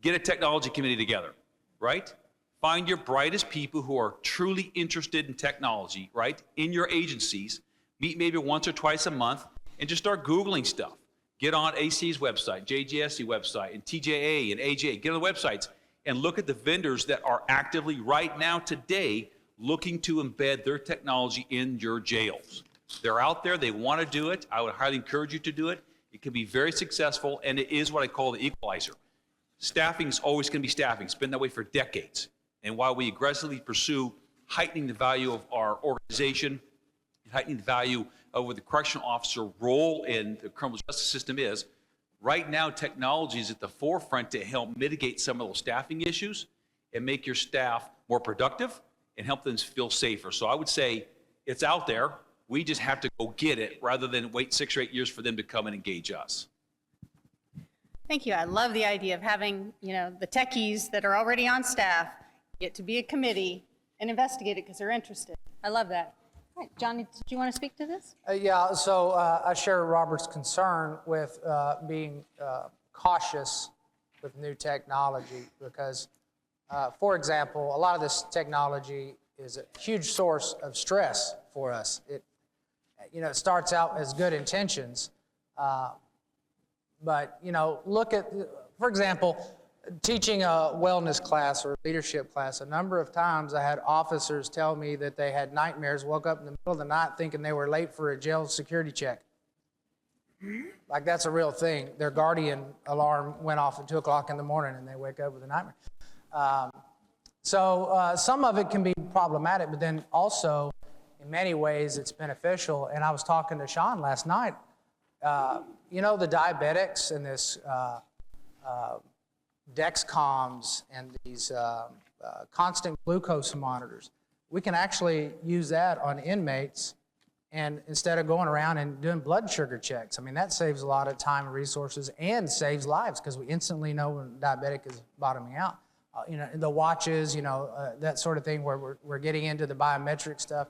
S9: get a technology committee together, right? Find your brightest people who are truly interested in technology, right, in your agencies. Meet maybe once or twice a month and just start Googling stuff. Get on AC's website, JGSC website, and TJA and AJA. Get on the websites and look at the vendors that are actively right now today looking to embed their technology in your jails. They're out there, they want to do it. I would highly encourage you to do it. It can be very successful, and it is what I call the equalizer. Staffing is always going to be staffing. It's been that way for decades. And while we aggressively pursue heightening the value of our organization, heightening the value of what the correctional officer role in the criminal justice system is, right now technology is at the forefront to help mitigate some of those staffing issues and make your staff more productive and help them feel safer. So I would say it's out there. We just have to go get it rather than wait 6 or 8 years for them to come and engage us.
S8: Thank you. I love the idea of having, the techies that are already on staff get to be a committee and investigate it because they're interested. I love that. All right, Johnny, did you want to speak to this?
S1: Yeah, so I share Robert's concern with being cautious with new technology because, for example, a lot of this technology is a huge source of stress for us. It starts out as good intentions, but, look at, for example, teaching a wellness class or leadership class, a number of times I had officers tell me that they had nightmares, woke up in the middle of the night thinking they were late for a jail security check. Like that's a real thing. Their guardian alarm went off at 2 o'clock in the morning and they wake up with a nightmare. So some of it can be problematic, but then also in many ways it's beneficial. And I was talking to Shawn last night. The diabetics and this Dexcoms and these constant glucose monitors, we can actually use that on inmates and instead of going around and doing blood sugar checks. I mean, that saves a lot of time and resources and saves lives because we instantly know when a diabetic is bottoming out. The watches, that sort of thing where we're getting into the biometric stuff,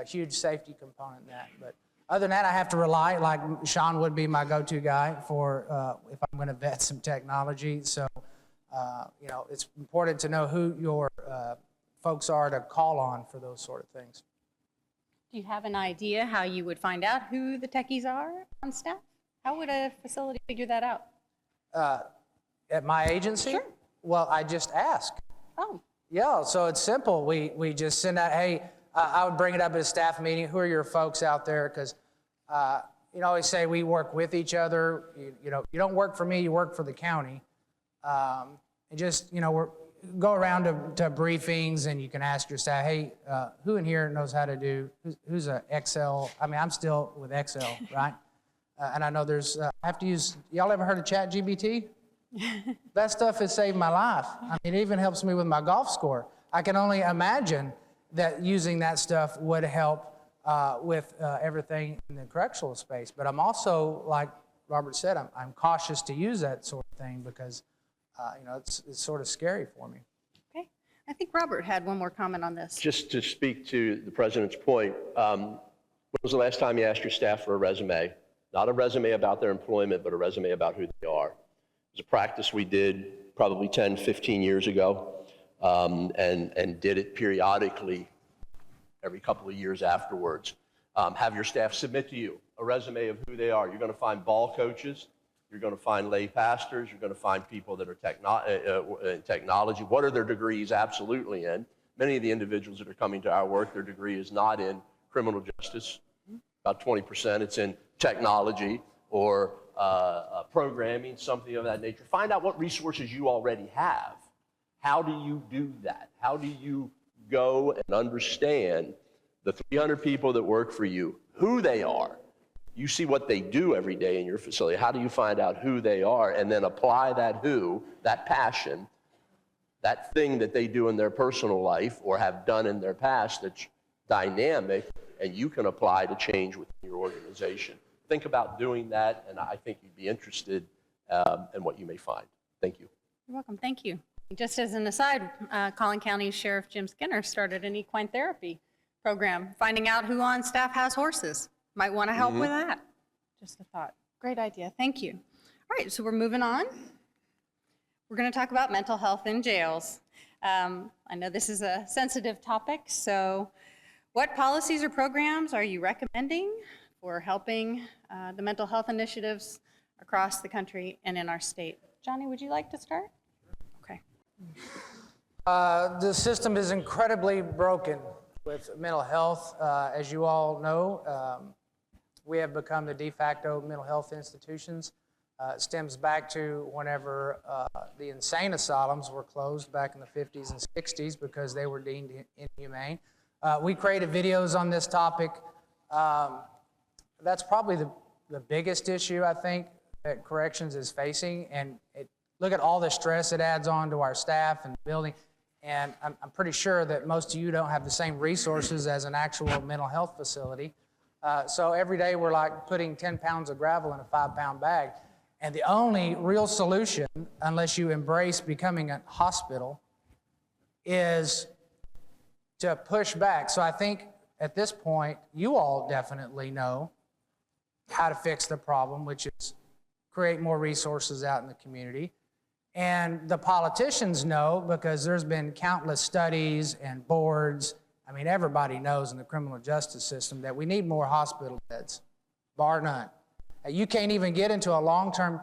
S1: huge safety component in that. But other than that, I have to rely, like Shawn would be my go-to guy for if I'm going to vet some technology. So, it's important to know who your folks are to call on for those sort of things.
S8: Do you have an idea how you would find out who the techies are on staff? How would a facility figure that out?
S1: At my agency?
S8: Sure.
S1: Well, I just ask.
S8: Oh.
S1: Yeah, so it's simple. We just send out, hey, I would bring it up at a staff meeting. Who are your folks out there? Because, I always say we work with each other. You don't work for me, you work for the county. And just, go around to briefings and you can ask your staff, hey, who in here knows how to do, who's a Excel? I mean, I'm still with Excel, right? And I know there's, I have to use, y'all ever heard of ChatGPT? That stuff has saved my life. I mean, it even helps me with my golf score. I can only imagine that using that stuff would help with everything in the correctional space. But I'm also, like Robert said, I'm cautious to use that sort of thing because, it's sort of scary for me.
S8: Okay. I think Robert had one more comment on this.
S12: Just to speak to the president's point, when was the last time you asked your staff for a resume? Not a resume about their employment, but a resume about who they are. It was a practice we did probably 10, 15 years ago, and did it periodically every couple of years afterwards. Have your staff submit to you a resume of who they are. You're going to find ball coaches. You're going to find lay pastors. You're going to find people that are in technology. What are their degrees? Absolutely in. Many of the individuals that are coming to our work, their degree is not in criminal justice. About 20%. It's in technology. or programming, something of that nature. Find out what resources you already have. How do you do that? How do you go and understand the 300 people that work for you, who they are? You see what they do every day in your facility. How do you find out who they are and then apply that who, that passion, that thing that they do in their personal life or have done in their past that's dynamic and you can apply to change within your organization? Think about doing that, and I think you'd be interested in what you may find. Thank you.
S8: You're welcome. Thank you. Just as an aside, Collin County Sheriff Jim Skinner started an equine therapy program, finding out who on staff has horses. Might want to help with that. Just a thought. Great idea. Thank you. All right, so we're moving on. We're going to talk about mental health in jails. I know this is a sensitive topic, so what policies or programs are you recommending for helping the mental health initiatives across the country and in our state? Johnny, would you like to start? Okay.
S1: The system is incredibly broken with mental health. As you all know, we have become the de facto mental health institutions. It stems back to whenever the insane asylums were closed back in the 50s and 60s because they were deemed inhumane. We created videos on this topic. That's probably the biggest issue, I think, that corrections is facing. And look at all the stress it adds on to our staff and the building. And I'm pretty sure that most of you don't have the same resources as an actual mental health facility. So every day we're like putting 10 pounds of gravel in a 5-pound bag. And the only real solution, unless you embrace becoming a hospital, is to push back. So I think at this point, you all definitely know how to fix the problem, which is create more resources out in the community. And the politicians know, because there's been countless studies and boards. I mean, everybody knows in the criminal justice system that we need more hospital beds, bar none. You can't even get into a long-term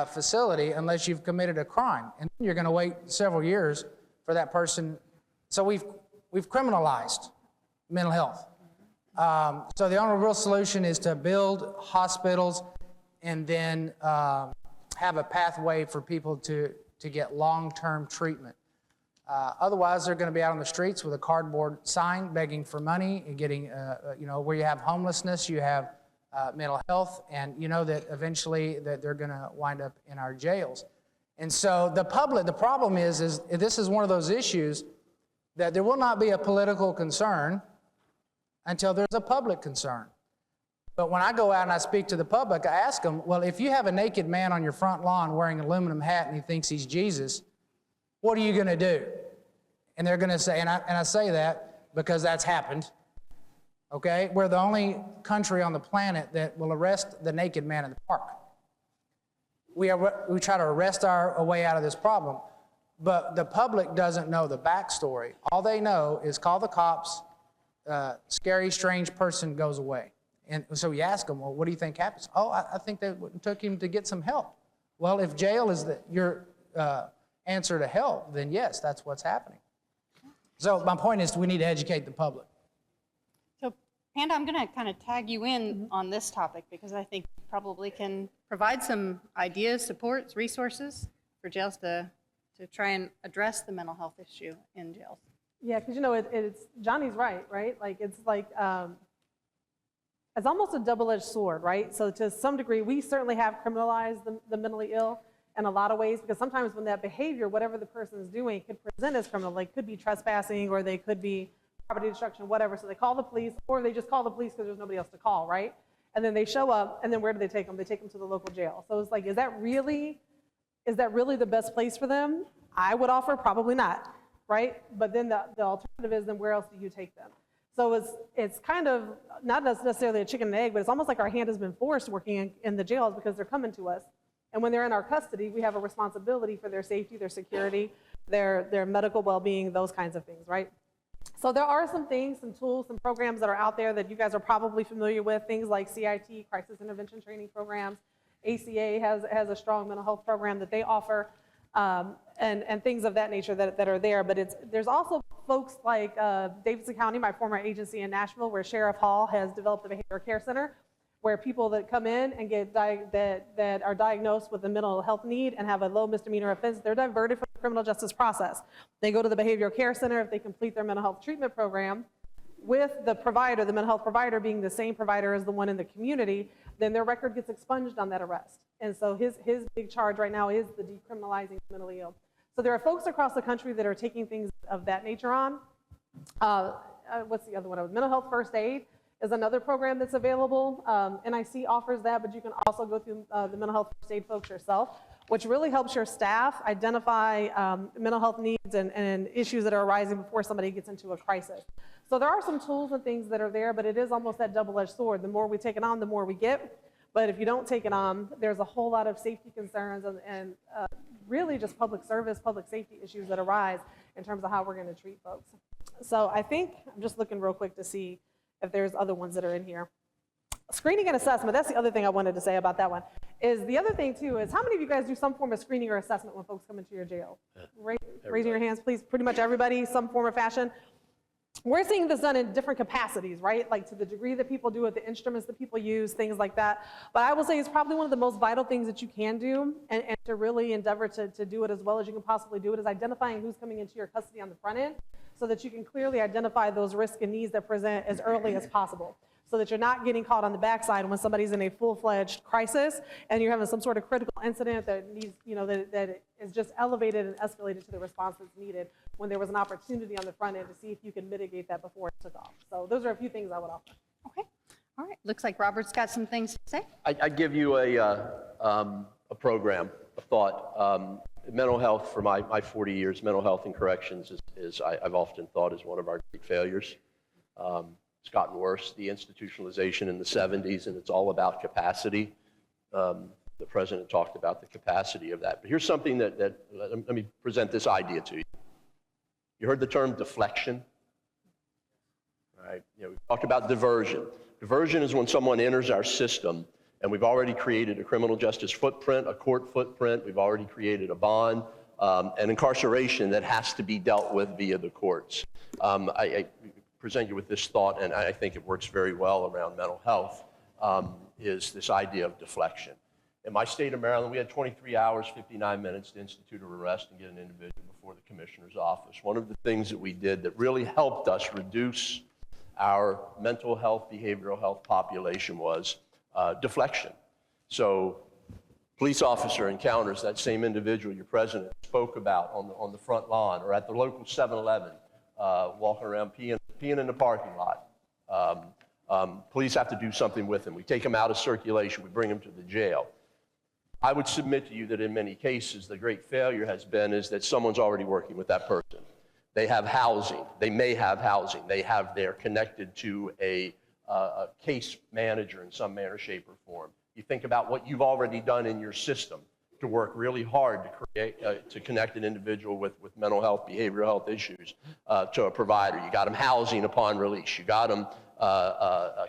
S1: facility unless you've committed a crime. And you're going to wait several years for that person. So we've criminalized mental health. So the only real solution is to build hospitals and then have a pathway for people to get long-term treatment. Otherwise, they're going to be out on the streets with a cardboard sign begging for money and getting, where you have homelessness, you have mental health, and you know that eventually that they're going to wind up in our jails. And so the problem is this is one of those issues that there will not be a political concern until there's a public concern. But when I go out and I speak to the public, I ask them, well, if you have a naked man on your front lawn wearing an aluminum hat and he thinks he's Jesus, what are you going to do? And they're going to say, and I say that because that's happened, okay? We're the only country on the planet that will arrest the naked man in the park. We try to arrest our way out of this problem, but the public doesn't know the backstory. All they know is call the cops, scary, strange person goes away. And so you ask them, well, what do you think happens? Oh, I think they took him to get some help. Well, if jail is your answer to help, then yes, that's what's happening. So my point is we need to educate the public.
S8: So Panda, I'm going to kind of tag you in on this topic because I think you probably can provide some ideas, supports, resources for jails to try and address the mental health issue in jails.
S10: Yeah, because it's Johnny's right? Like it's almost a double-edged sword, right? So to some degree, we certainly have criminalized the mentally ill in a lot of ways, because sometimes when that behavior, whatever the person is doing, could present as criminal, like could be trespassing or they could be property destruction, whatever. So they call the police, or they just call the police because there's nobody else to call, right? And then they show up, and then where do they take them? They take them to the local jail. So it's like, is that really the best place for them? I would offer probably not, right? But then the alternative is, then where else do you take them? So it's kind of not necessarily a chicken and egg, but it's almost like our hand has been forced working in the jails because they're coming to us. And when they're in our custody, we have a responsibility for their safety, their security, their medical well-being, those kinds of things, right? So there are some things, some tools, some programs that are out there that you guys are probably familiar with, things like CIT, Crisis Intervention Training Programs. ACA has a strong mental health program that they offer, and things of that nature that are there. But there's also folks like Davidson County, my former agency in Nashville, where Sheriff Hall has developed the Behavioral Care Center, where people that come in and get that are diagnosed with a mental health need and have a low misdemeanor offense, they're diverted from the criminal justice process. They go to the behavioral care center if they complete their mental health treatment program, with the provider, the mental health provider being the same provider as the one in the community, then their record gets expunged on that arrest. And so his big charge right now is the decriminalizing the mentally ill. So there are folks across the country that are taking things of that nature on. What's the other one? Mental health first aid is another program that's available. NIC offers that, but you can also go through the mental health first aid folks yourself, which really helps your staff identify mental health needs and issues that are arising before somebody gets into a crisis. So there are some tools and things that are there, but it is almost that double-edged sword. The more we take it on, the more we get. But if you don't take it on, there's a whole lot of safety concerns and really just public service, public safety issues that arise in terms of how we're going to treat folks. So I think, I'm just looking real quick to see if there's other ones that are in here. Screening and assessment, that's the other thing I wanted to say about that one. Is the other thing too is, how many of you guys do some form of screening or assessment when folks come into your jail? Raising your hands, please. Pretty much everybody, some form or fashion. We're seeing this done in different capacities, right? Like to the degree that people do it, the instruments that people use, things like that. But I will say it's probably one of the most vital things that you can do, and to really endeavor to do it as well as you can possibly do it, is identifying who's coming into your custody on the front end so that you can clearly identify those risks and needs that present as early as possible, so that you're not getting caught on the backside when somebody's in a full-fledged crisis and you're having some sort of critical incident that needs, that is just elevated and escalated to the response that's needed, when there was an opportunity on the front end to see if you can mitigate that before it took off. So those are a few things I would offer.
S8: Okay. All right. Looks like Robert's got some things to say.
S12: I give you a program, a thought. Mental health, for my 40 years, mental health and corrections I've often thought is one of our great failures. It's gotten worse, the institutionalization in the 70s, and it's all about capacity. The president talked about the capacity of that. But here's something that let me present this idea to you. You heard the term deflection? All right. We talked about diversion. Diversion is when someone enters our system, and we've already created a criminal justice footprint, a court footprint, we've already created a bond, and incarceration that has to be dealt with via the courts. I present you with this thought, and I think it works very well around mental health, is this idea of deflection. In my state of Maryland, we had 23 hours, 59 minutes to institute an arrest and get an individual before the commissioner's office. One of the things that we did that really helped us reduce our mental health, behavioral health population was deflection. So police officer encounters that same individual your president spoke about on the front lawn or at the local 7-Eleven, walking around peeing in the parking lot. Police have to do something with him. We take him out of circulation. We bring him to the jail. I would submit to you that in many cases, the great failure has been is that someone's already working with that person. They have housing. They may have housing. They're connected to a case manager in some manner, shape, or form. You think about what you've already done in your system to work really hard to create, to connect an individual with mental health, behavioral health issues to a provider. You got them housing upon release. You got them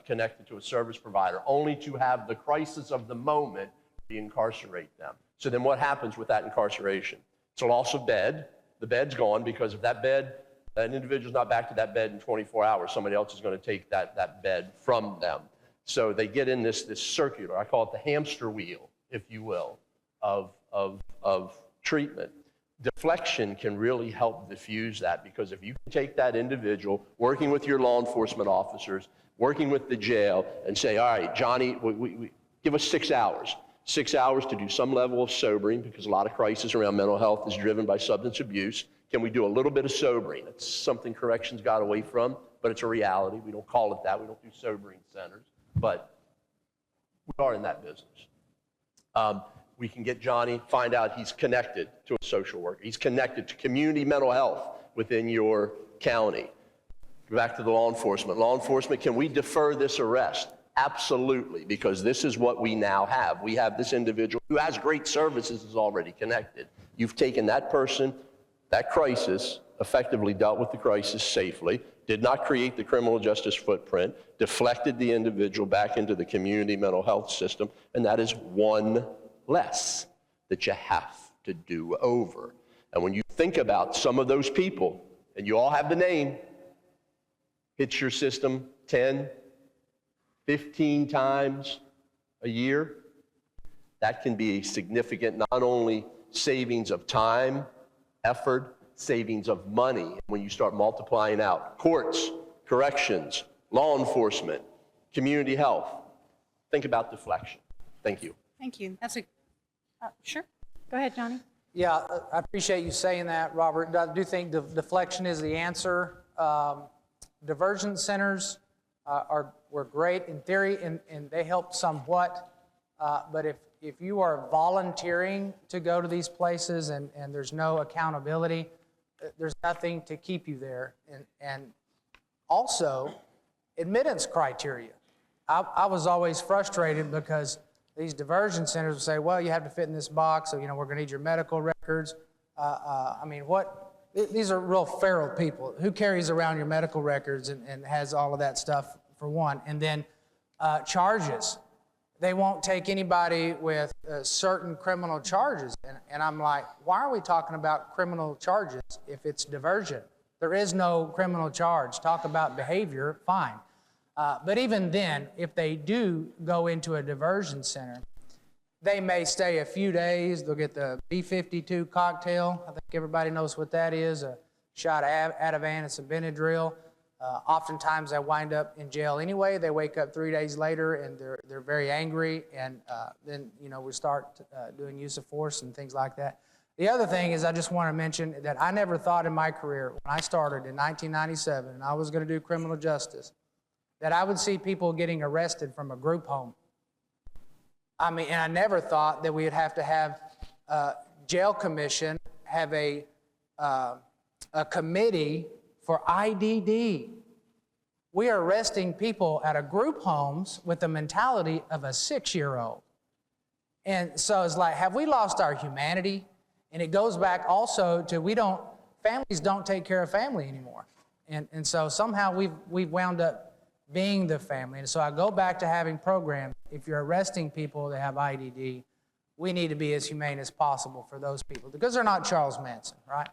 S12: connected to a service provider, only to have the crisis of the moment incarcerate them. So then what happens with that incarceration? It's a loss of bed. The bed's gone because if that individual's not back to that bed in 24 hours, somebody else is going to take that bed from them. So they get in this circular, I call it the hamster wheel, if you will, of treatment. Deflection can really help diffuse that, because if you can take that individual, working with your law enforcement officers, working with the jail, and say, all right, Johnny, we give us 6 hours. 6 hours to do some level of sobering, because a lot of crisis around mental health is driven by substance abuse. Can we do a little bit of sobering? It's something corrections got away from, but it's a reality. We don't call it that. We don't do sobering centers, but we are in that business. We can get Johnny, find out he's connected to a social worker. He's connected to community mental health within your county. Go back to the law enforcement. Law enforcement, can we defer this arrest? Absolutely, because this is what we now have. We have this individual who has great services, is already connected. You've taken that person, that crisis, effectively dealt with the crisis safely, did not create the criminal justice footprint, deflected the individual back into the community mental health system, and that is one less that you have to do over. And when you think about some of those people, and you all have the name, hits your system 10, 15 times a year, that can be a significant, not only savings of time, effort, savings of money when you start multiplying out. Courts, corrections, law enforcement, community health. Think about deflection. Thank you.
S8: Thank you. That's a, sure. Go ahead, Johnny.
S1: Yeah, I appreciate you saying that, Robert. I do think deflection is the answer. Diversion centers were great in theory, and they help somewhat. But if you are volunteering to go to these places and there's no accountability, there's nothing to keep you there. And also, admittance criteria. I was always frustrated because these diversion centers would say, well, you have to fit in this box, so, we're going to need your medical records. I mean, these are real feral people. Who carries around your medical records and has all of that stuff, for one? And then charges. They won't take anybody with certain criminal charges. And I'm like, why are we talking about criminal charges if it's diversion? There is no criminal charge. Talk about behavior, fine. But even then, if they do go into a diversion center, they may stay a few days. They'll get the B-52 cocktail. I think everybody knows what that is, a shot of Ativan and some Benadryl. Oftentimes, they wind up in jail anyway. They wake up 3 days later, and they're very angry, and then we start doing use of force and things like that. The other thing is I just want to mention that I never thought in my career, when I started in 1997, and I was going to do criminal justice, that I would see people getting arrested from a group home. I mean, and I never thought that we would have to have jail commission have a committee for IDD. We are arresting people out of group homes with the mentality of a 6-year-old. And so it's like, have we lost our humanity? And it goes back also to families don't take care of family anymore. And so somehow we've wound up being the family. And so I go back to having programs. If you're arresting people that have IDD, we need to be as humane as possible for those people because they're not Charles Manson, right?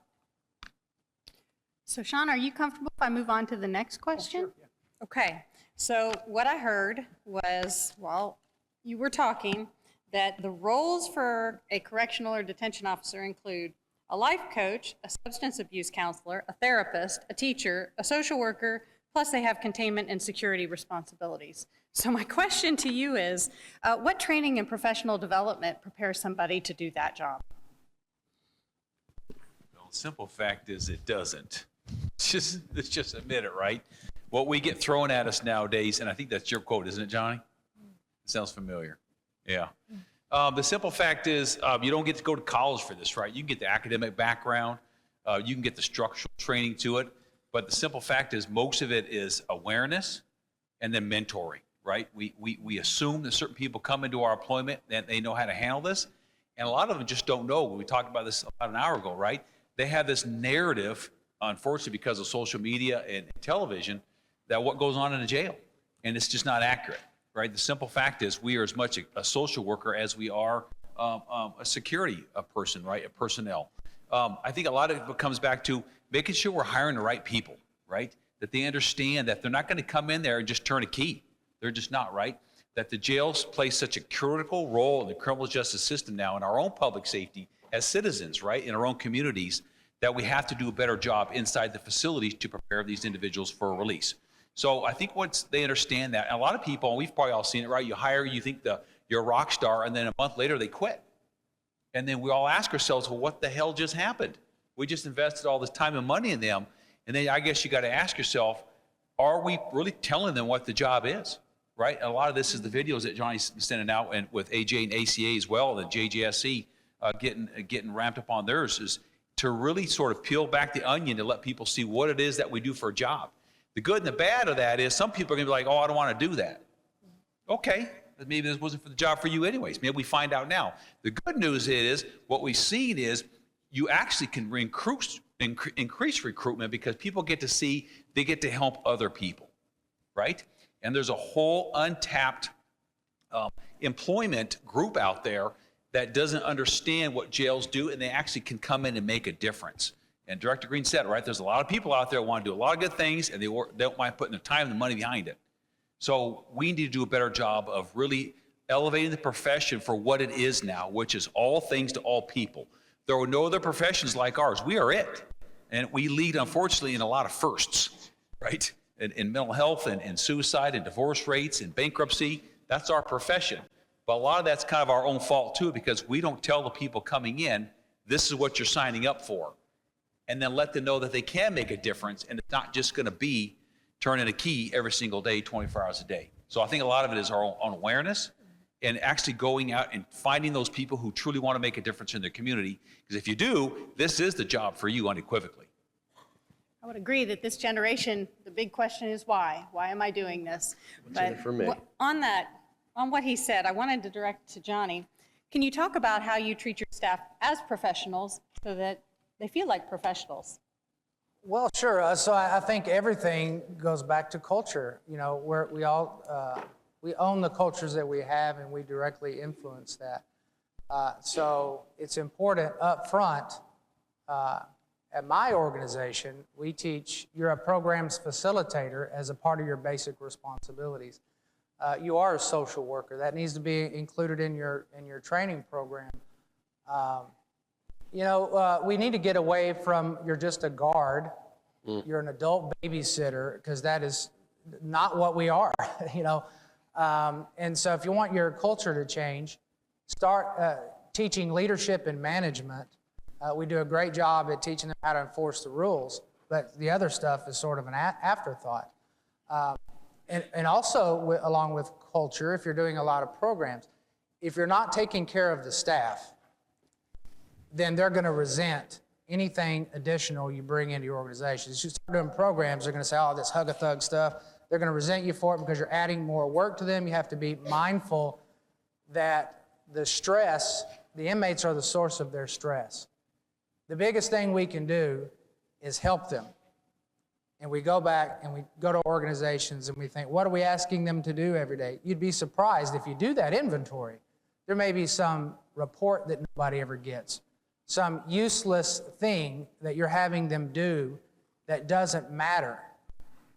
S8: So Shawn, are you comfortable if I move on to the next question? Sure, yeah. Okay. So what I heard was, while you were talking, that the roles for a correctional or detention officer include a life coach, a substance abuse counselor, a therapist, a teacher, a social worker, plus they have containment and security responsibilities. So my question to you is, what training and professional development prepares somebody to do that job?
S9: Well, the simple fact is it doesn't. Let's just admit it, right? What we get thrown at us nowadays, and I think that's your quote, isn't it, Johnny? It sounds familiar. Yeah. The simple fact is you don't get to go to college for this, right? You can get the academic background. You can get the structural training to it. But the simple fact is most of it is awareness and then mentoring, right? We assume that certain people come into our employment and they know how to handle this. And a lot of them just don't know. We talked about this about an hour ago, right? They have this narrative, unfortunately, because of social media and television, that what goes on in a jail. And it's just not accurate, right? The simple fact is we are as much a social worker as we are a security person, right? A personnel. I think a lot of it comes back to making sure we're hiring the right people, right? That they understand that they're not going to come in there and just turn a key. They're just not, right? That the jails play such a critical role in the criminal justice system now in our own public safety as citizens, right? In our own communities, that we have to do a better job inside the facilities to prepare these individuals for release. So I think once they understand that, and a lot of people, and we've probably all seen it, right? You hire, you think you're a rock star, and then a month later they quit. And then we all ask ourselves, well, what the hell just happened? We just invested all this time and money in them. And then I guess you got to ask yourself, are we really telling them what the job is, right? And a lot of this is the videos that Johnny's sending out, and with AJ and ACA as well, the JJSC getting ramped up on theirs, is to really sort of peel back the onion to let people see what it is that we do for a job. The good and the bad of that is some people are going to be like, oh, I don't want to do that. Okay, maybe this wasn't for the job for you anyways. Maybe we find out now. The good news is what we've seen is you actually can increase recruitment because people get to see they get to help other people, right? And there's a whole untapped employment group out there that doesn't understand what jails do, and they actually can come in and make a difference. And Director Green said it, right? There's a lot of people out there who want to do a lot of good things, and they don't mind putting their time and the money behind it. So we need to do a better job of really elevating the profession for what it is now, which is all things to all people. There are no other professions like ours. We are it. And we lead, unfortunately, in a lot of firsts, right? In mental health and suicide and divorce rates and bankruptcy. That's our profession. But a lot of that's kind of our own fault too, because we don't tell the people coming in, this is what you're signing up for. And then let them know that they can make a difference, and it's not just gonna be turning a key every single day, 24 hours a day. So I think a lot of it is our own awareness and actually going out and finding those people who truly want to make a difference in their community. Because if you do, this is the job for you unequivocally.
S8: I would agree that this generation, the big question is why? Why am I doing this?
S12: What's in it for me?
S8: On what he said, I wanted to direct to Johnny. Can you talk about how you treat your staff as professionals so that they feel like professionals?
S1: Well, sure. So I think everything goes back to culture. You know, we own the cultures that we have, and we directly influence that. So it's important up front. At my organization, we teach you're a programs facilitator as a part of your basic responsibilities. You are a social worker. That needs to be included in your training program. You know, we need to get away from you're just a guard, you're an adult babysitter, because that is not what we are, you know. And so if you want your culture to change, start teaching leadership and management. We do a great job at teaching them how to enforce the rules, but the other stuff is sort of an afterthought. And also, along with culture, if you're doing a lot of programs, if you're not taking care of the staff, then they're going to resent anything additional you bring into your organization. If you start doing programs, they're going to say, oh, this hug-a-thug stuff. They're going to resent you for it because you're adding more work to them. You have to be mindful that the stress, the inmates are the source of their stress. The biggest thing we can do is help them. And we go back and we go to organizations and we think, what are we asking them to do every day? You'd be surprised if you do that inventory. There may be some report that nobody ever gets, some useless thing that you're having them do that doesn't matter.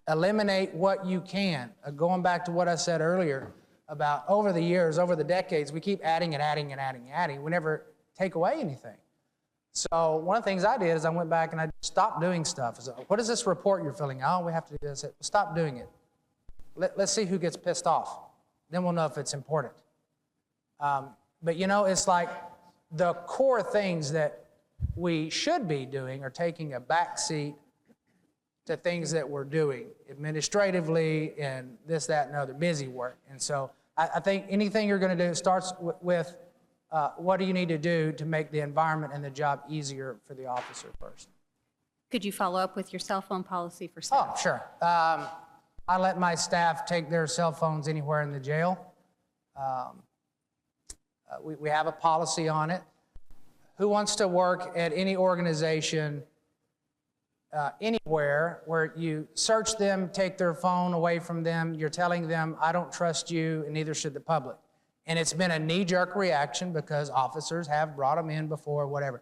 S1: Eliminate what you can. Going back to what I said earlier about over the years, over the decades, we keep adding and adding and adding and adding. We never take away anything. So one of the things I did is I went back and I stopped doing stuff. I said, what is this report you're filling out? Oh, we have to do this. Well, stop doing it. Let's see who gets pissed off. Then we'll know if it's important. But you know, it's like the core things that we should be doing are taking a back seat to things that we're doing administratively and this, that, and other busy work. And so I think anything you're going to do starts with what do you need to do to make the environment and the job easier for the officer first.
S8: Could you follow up with your cell phone policy for staff?
S1: Oh, sure. I let my staff take their cell phones anywhere in the jail. We have a policy on it. Who wants to work at any organization anywhere where you search them, take their phone away from them, you're telling them, I don't trust you, and neither should the public. And it's been a knee-jerk reaction because officers have brought them in before, whatever.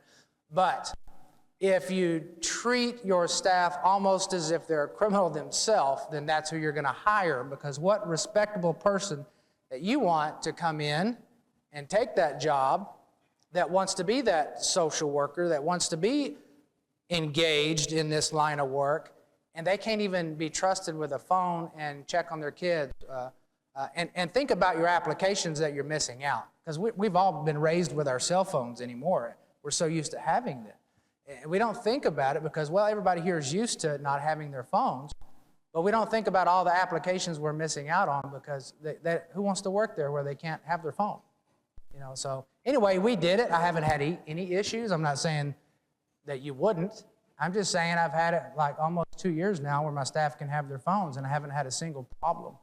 S1: But if you treat your staff almost as if they're a criminal themselves, then that's who you're going to hire, because what respectable person that you want to come in and take that job, that wants to be that social worker, that wants to be engaged in this line of work, and they can't even be trusted with a phone and check on their kids. And think about your applications that you're missing out, because we've all been raised with our cell phones anymore. We're so used to having them. And we don't think about it because, well, everybody here is used to not having their phones, but we don't think about all the applications we're missing out on because who wants to work there where they can't have their phone? You know, so anyway, we did it. I haven't had any issues. I'm not saying that you wouldn't. I'm just saying I've had it like almost 2 years now where my staff can have their phones and I haven't had a single problem.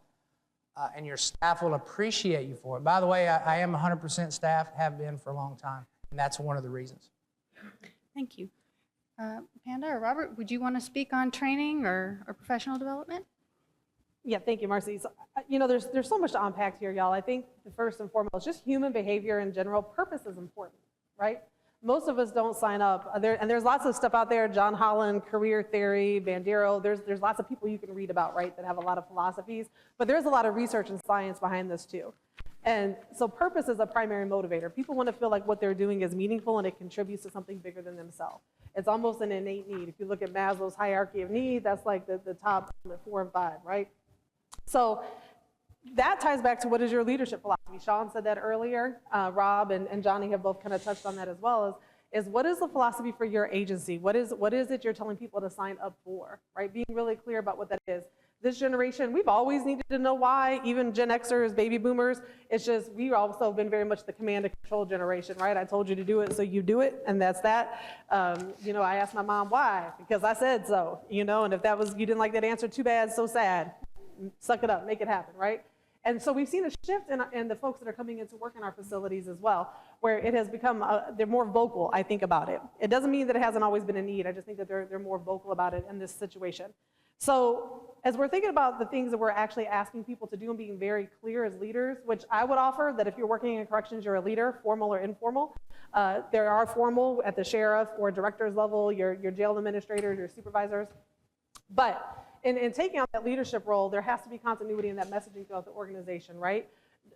S1: And your staff will appreciate you for it. By the way, I am 100% staff, have been for a long time, and that's one of the reasons.
S8: Thank you. Panda or Robert, would you want to speak on training or professional development?
S10: Yeah, thank you, Marcy. So, you know, there's so much to unpack here, y'all. I think the first and foremost, just human behavior in general, purpose is important, right? most of us don't sign up. And there's lots of stuff out there, John Holland, career theory, Bandero, there's lots of people you can read about, right, that have a lot of philosophies, but there's a lot of research and science behind this too. And so purpose is a primary motivator. People want to feel like what they're doing is meaningful and it contributes to something bigger than themselves. It's almost an innate need. If you look at Maslow's hierarchy of need, that's like the top 4 and 5, right? So that ties back to what is your leadership philosophy. Shawn said that earlier. Rob and Johnny have both kind of touched on that as well. Is what is the philosophy for your agency? What is it you're telling people to sign up for, right? Being really clear about what that is. This generation, we've always needed to know why, even Gen Xers, baby boomers. It's just, we've also been very much the command and control generation, right? I told you to do it, so you do it, and that's that. You know, I asked my mom why, because I said so, you know, and if that was, you didn't like that answer, too bad, so sad. Suck it up, make it happen, right? And so we've seen a shift in the folks that are coming into work in our facilities as well, where it has become, they're more vocal, I think, about it. It doesn't mean that it hasn't always been a need. I just think that they're more vocal about it in this situation. So as we're thinking about the things that we're actually asking people to do and being very clear as leaders, which I would offer that if you're working in corrections, you're a leader, formal or informal. There are formal at the sheriff or director's level, your jail administrators, your supervisors. But in taking on that leadership role, there has to be continuity in that messaging throughout the organization, right?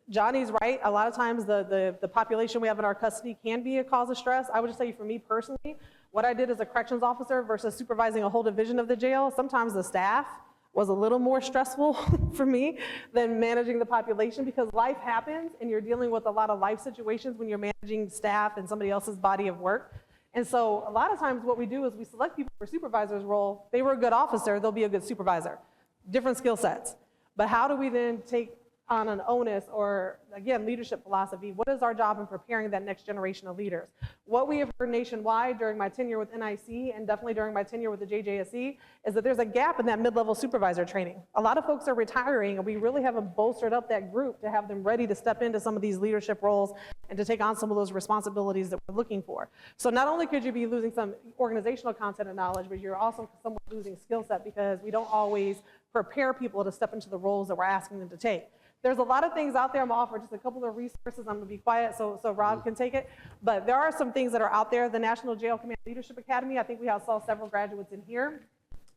S10: Johnny's right. A lot of times the population we have in our custody can be a cause of stress. I would just say for me personally, what I did as a corrections officer versus supervising a whole division of the jail, sometimes the staff was a little more stressful for me than managing the population, because life happens and you're dealing with a lot of life situations when you're managing staff and somebody else's body of work. And so a lot of times what we do is we select people for supervisor's role. They were a good officer, they'll be a good supervisor. Different skill sets. But how do we then take on an onus or, again, leadership philosophy? What is our job in preparing that next generation of leaders? What we have heard nationwide during my tenure with NIC and definitely during my tenure with the JJSE is that there's a gap in that mid-level supervisor training. A lot of folks are retiring and we really haven't bolstered up that group to have them ready to step into some of these leadership roles and to take on some of those responsibilities that we're looking for. So not only could you be losing some organizational content and knowledge, but you're also somewhat losing skill set because we don't always prepare people to step into the roles that we're asking them to take. There's a lot of things out there. I'm gonna offer just a couple of resources. I'm gonna be quiet so Rob can take it. But there are some things that are out there. The National Jail Command Leadership Academy, I think we saw several graduates in here.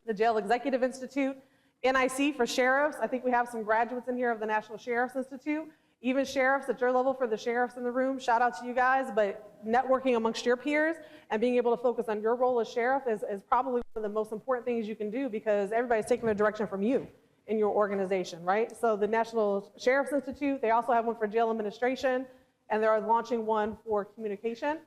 S10: The Jail Executive Institute, NIC for sheriffs. I think we have some graduates in here of the National Sheriff's Institute. Even sheriffs at your level, for the sheriffs in the room, shout out to you guys. But networking amongst your peers and being able to focus on your role as sheriff is probably one of the most important things you can do, because everybody's taking their direction from you in your organization, right? So the National Sheriff's Institute, they also have one for jail administration, and they're launching one for communication.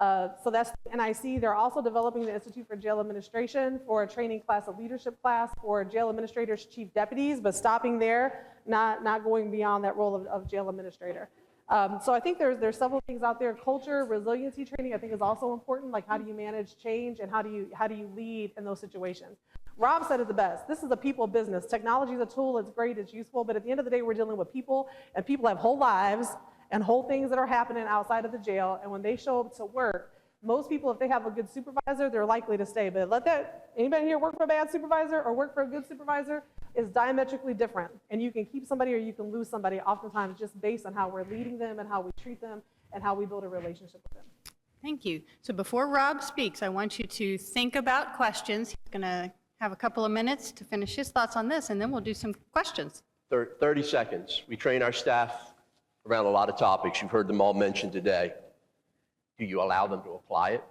S10: So that's the NIC. They're also developing the Institute for Jail Administration for a training class, a leadership class for jail administrators, chief deputies, but stopping there, not going beyond that role of jail administrator. So I think there's several things out there. Culture, resiliency training, I think is also important. Like, how do you manage change and how do you lead in those situations? Rob said it the best. This is a people business. Technology is a tool, it's great, it's useful, but at the end of the day, we're dealing with people, and people have whole lives and whole things that are happening outside of the jail, and when they show up to work, most people, if they have a good supervisor, they're likely to stay. But anybody here work for a bad supervisor or work for a good supervisor is diametrically different, and you can keep somebody or you can lose somebody, oftentimes just based on how we're leading them and how we treat them and how we build a relationship with them.
S8: Thank you. So before Rob speaks, I want you to think about questions. He's gonna have a couple of minutes to finish his thoughts on this, and then we'll do some questions.
S12: 30 seconds. We train our staff around a lot of topics. You've heard them all mentioned today. Do you allow them to apply it?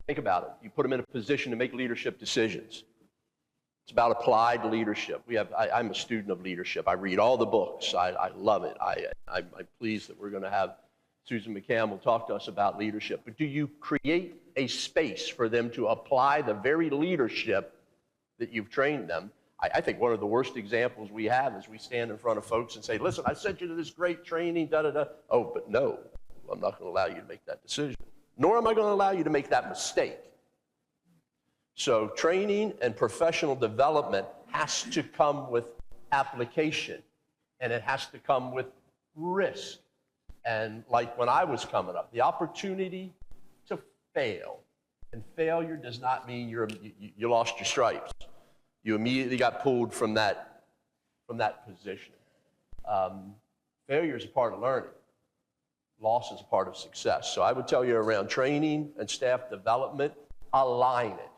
S12: Think about it. You put them in a position to make leadership decisions. It's about applied leadership. I'm a student of leadership. I read all the books. I love it. I'm pleased that we're going to have Susan McCampbell talk to us about leadership. But do you create a space for them to apply the very leadership that you've trained them? I think one of the worst examples we have is we stand in front of folks and say, listen, I sent you to this great training, da-da-da. Oh, but no, I'm not going to allow you to make that decision. Nor am I going to allow you to make that mistake. So training and professional development has to come with application, and it has to come with risk. And like when I was coming up, the opportunity to fail, and failure does not mean you lost your stripes. You immediately got pulled from that position. Failure is a part of learning. Loss is a part of success. So I would tell you around training and staff development, align it.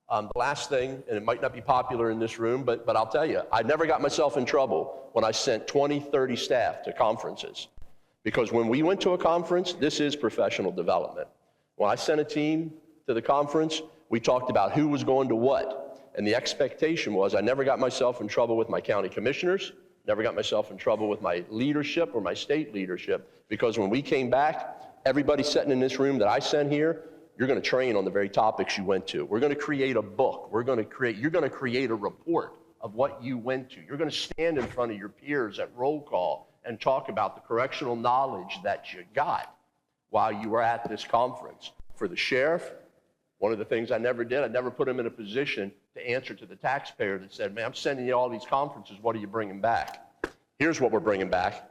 S12: The last thing, and it might not be popular in this room, but I'll tell you, I never got myself in trouble when I sent 20, 30 staff to conferences. Because when we went to a conference, this is professional development. When I sent a team to the conference, we talked about who was going to what. And the expectation was I never got myself in trouble with my county commissioners, never got myself in trouble with my leadership or my state leadership, because when we came back, everybody sitting in this room that I sent here, you're going to train on the very topics you went to. We're going to create a book. You're going to create a report of what you went to. You're going to stand in front of your peers at roll call and talk about the correctional knowledge that you got while you were at this conference. For the sheriff, one of the things I never did, I never put him in a position to answer to the taxpayer that said, man, I'm sending you all these conferences, what are you bringing back? Here's what we're bringing back.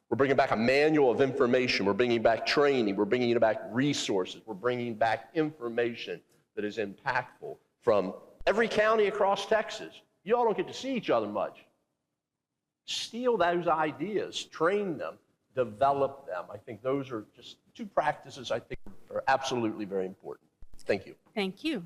S12: We're bringing back a manual of information. We're bringing back training. We're bringing back resources. We're bringing back information that is impactful from every county across Texas. You all don't get to see each other much. Steal those ideas, train them, develop them. I think those are just two practices I think are absolutely very important. Thank you.
S8: Thank you.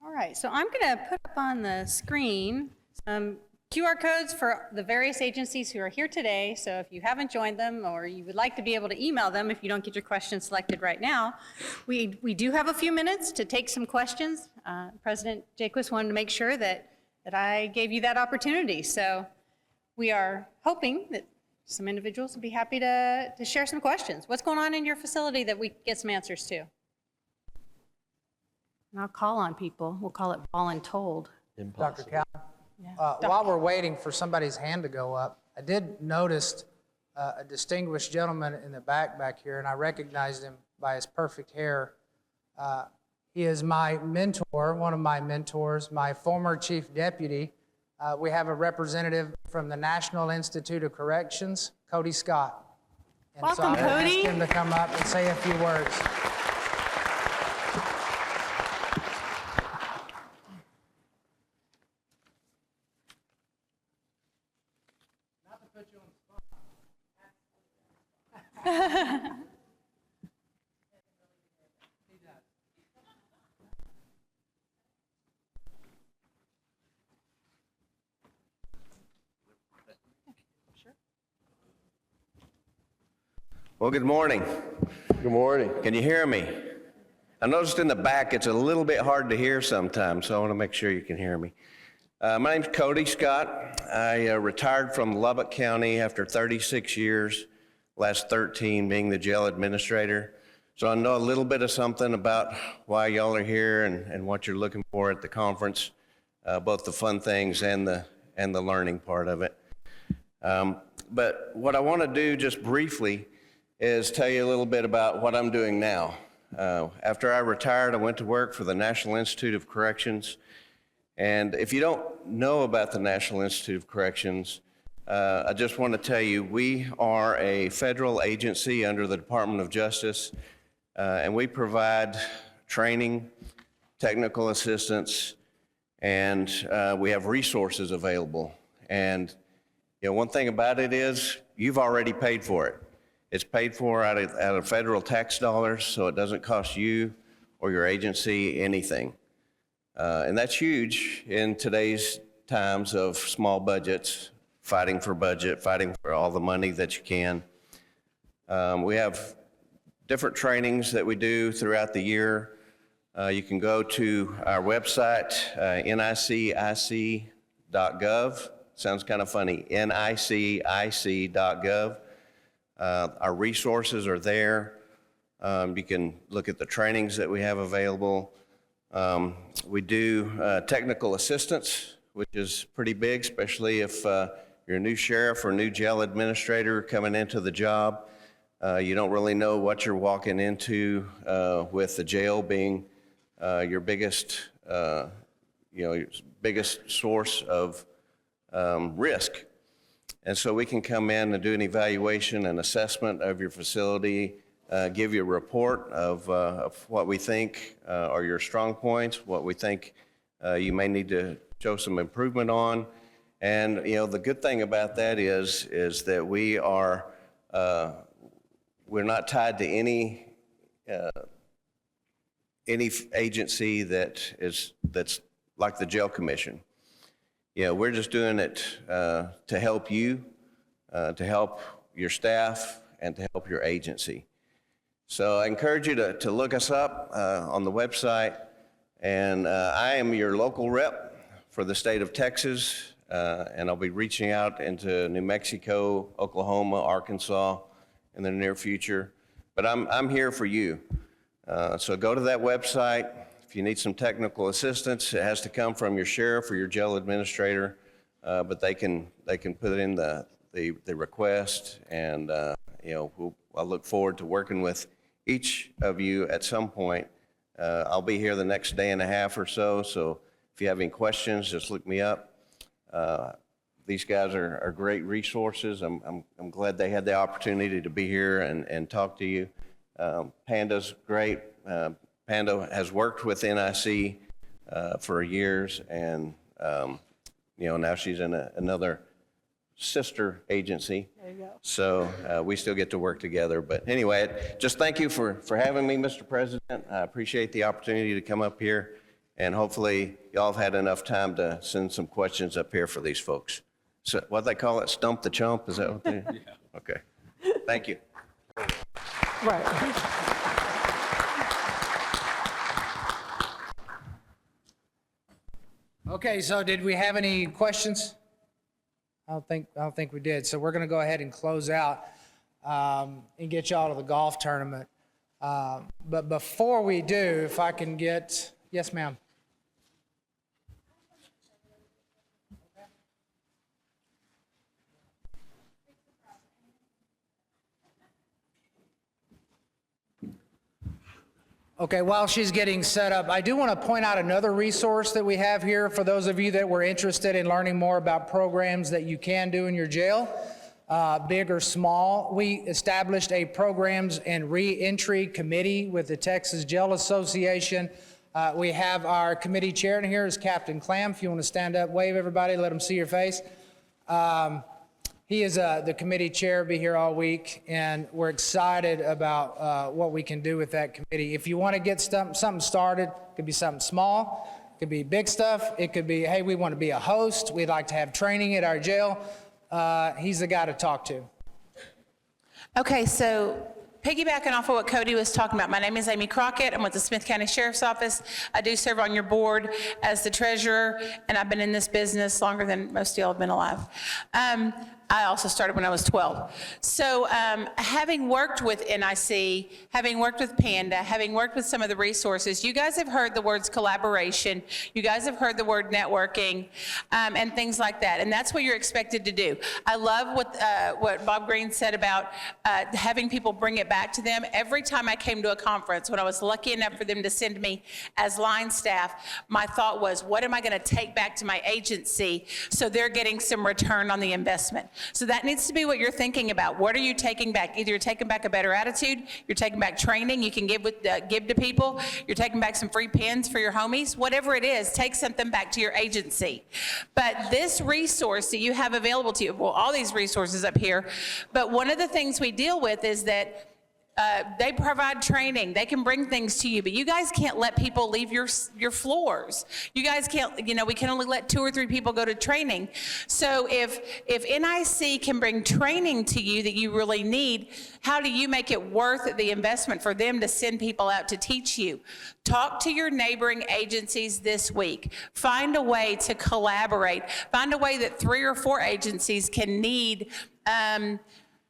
S8: All right, so I'm going to put up on the screen some QR codes for the various agencies who are here today. So if you haven't joined them or you would like to be able to email them if you don't get your questions selected right now, we do have a few minutes to take some questions. President Jaquess wanted to make sure that I gave you that opportunity. So we are hoping that some individuals would be happy to share some questions. What's going on in your facility that we get some answers to? And I'll call on people. We'll call it voluntold.
S1: Dr. Cal, while we're waiting for somebody's hand to go up, I did notice a distinguished gentleman in the back here, and I recognized him by his perfect hair. He is my mentor, one of my mentors, my former chief deputy. We have a representative from the National Institute of Corrections, Cody Scott. And
S8: welcome,
S1: so I'm going to
S8: Cody.
S1: ask him to come up and say a few words.
S13: Well, good morning.
S12: Good morning.
S13: Can you hear me? I noticed in the back it's a little bit hard to hear sometimes, so I want to make sure you can hear me. My name's Cody Scott. I retired from Lubbock County after 36 years, last 13 being the jail administrator. So I know a little bit of something about why y'all are here and what you're looking for at the conference, both the fun things and the learning part of it. But what I want to do just briefly is tell you a little bit about what I'm doing now. After I retired, I went to work for the National Institute of Corrections. And if you don't know about the National Institute of Corrections, I just want to tell you, we are a federal agency under the Department of Justice, and we provide training, technical assistance, and we have resources available. And you know, one thing about it is you've already paid for it. It's paid for out of federal tax dollars, so it doesn't cost you or your agency anything. And that's huge in today's times of small budgets, fighting for budget, fighting for all the money that you can. We have different trainings that we do throughout the year. You can go to our website, nicIC.gov. Sounds kind of funny, nicIC.gov. Our resources are there. You can look at the trainings that we have available. We do technical assistance, which is pretty big, especially if you're a new sheriff or new jail administrator coming into the job. You don't really know what you're walking into with the jail being your biggest, biggest source of risk. And so we can come in and do an evaluation and assessment of your facility, give you a report of what we think are your strong points, what we think you may need to show some improvement on. And you know, the good thing about that is that we we're not tied to any agency that's like the Jail Commission. You know, we're just doing it to help you, to help your staff, and to help your agency. So I encourage you to look us up on the website. And I am your local rep for the state of Texas, and I'll be reaching out into New Mexico, Oklahoma, Arkansas in the near future. But I'm here for you. So go to that website. If you need some technical assistance, it has to come from your sheriff or your jail administrator, but they can put in the request, and I look forward to working with each of you at some point. I'll be here the next day and a half or so, so if you have any questions, just look me up. These guys are great resources. I'm glad they had the opportunity to be here and talk to you. Panda's great. Panda has worked with NIC for years, and now she's in another sister agency.
S10: There you go.
S13: So we still get to work together. But anyway, just thank you for having me, Mr. President. I appreciate the opportunity to come up here, and hopefully y'all have had enough time to send some questions up here for these folks. So what they call it, stump the chump? Is that what they? Yeah. Okay. Thank you.
S10: Right.
S1: Okay, so did we have any questions? I don't think we did. So we're going to go ahead and close out and get y'all to the golf tournament. But before we do, if I can get, yes, ma'am. Okay, while she's getting set up, I do want to point out another resource that we have here for those of you that were interested in learning more about programs that you can do in your jail, big or small. We established a programs and reentry committee with the Texas Jail Association. We have our committee chair in here is Captain Clam. If you want to stand up, wave everybody, let them see your face. He is the committee chair, be here all week, and we're excited about what we can do with that committee. If you want to get something started, it could be something small, it could be big stuff, it could be, hey, we want to be a host, we'd like to have training at our jail. He's the guy to talk to.
S14: Okay, so piggybacking off of what Cody was talking about, my name is Amy Crockett. I'm with the Smith County Sheriff's Office. I do serve on your board as the treasurer, and I've been in this business longer than most of y'all have been alive. I also started when I was 12. So having worked with NIC, having worked with Panda, having worked with some of the resources, you guys have heard the words collaboration, you guys have heard the word networking, and things like that, and that's what you're expected to do. I love what Bob Green said about having people bring it back to them. Every time I came to a conference, when I was lucky enough for them to send me as line staff, my thought was, what am I gonna take back to my agency so they're getting some return on the investment? So that needs to be what you're thinking about. What are you taking back? Either you're taking back a better attitude, you're taking back training you can give to people, you're taking back some free pens for your homies, whatever it is, take something back to your agency. But this resource that you have available to you, well, all these resources up here, but one of the things we deal with is that they provide training. They can bring things to you, but you guys can't let people leave your floors. You guys can't, we can only let 2 or 3 people go to training. So if NIC can bring training to you that you really need, how do you make it worth the investment for them to send people out to teach you? Talk to your neighboring agencies this week. Find a way to collaborate. Find a way that 3 or 4 agencies can need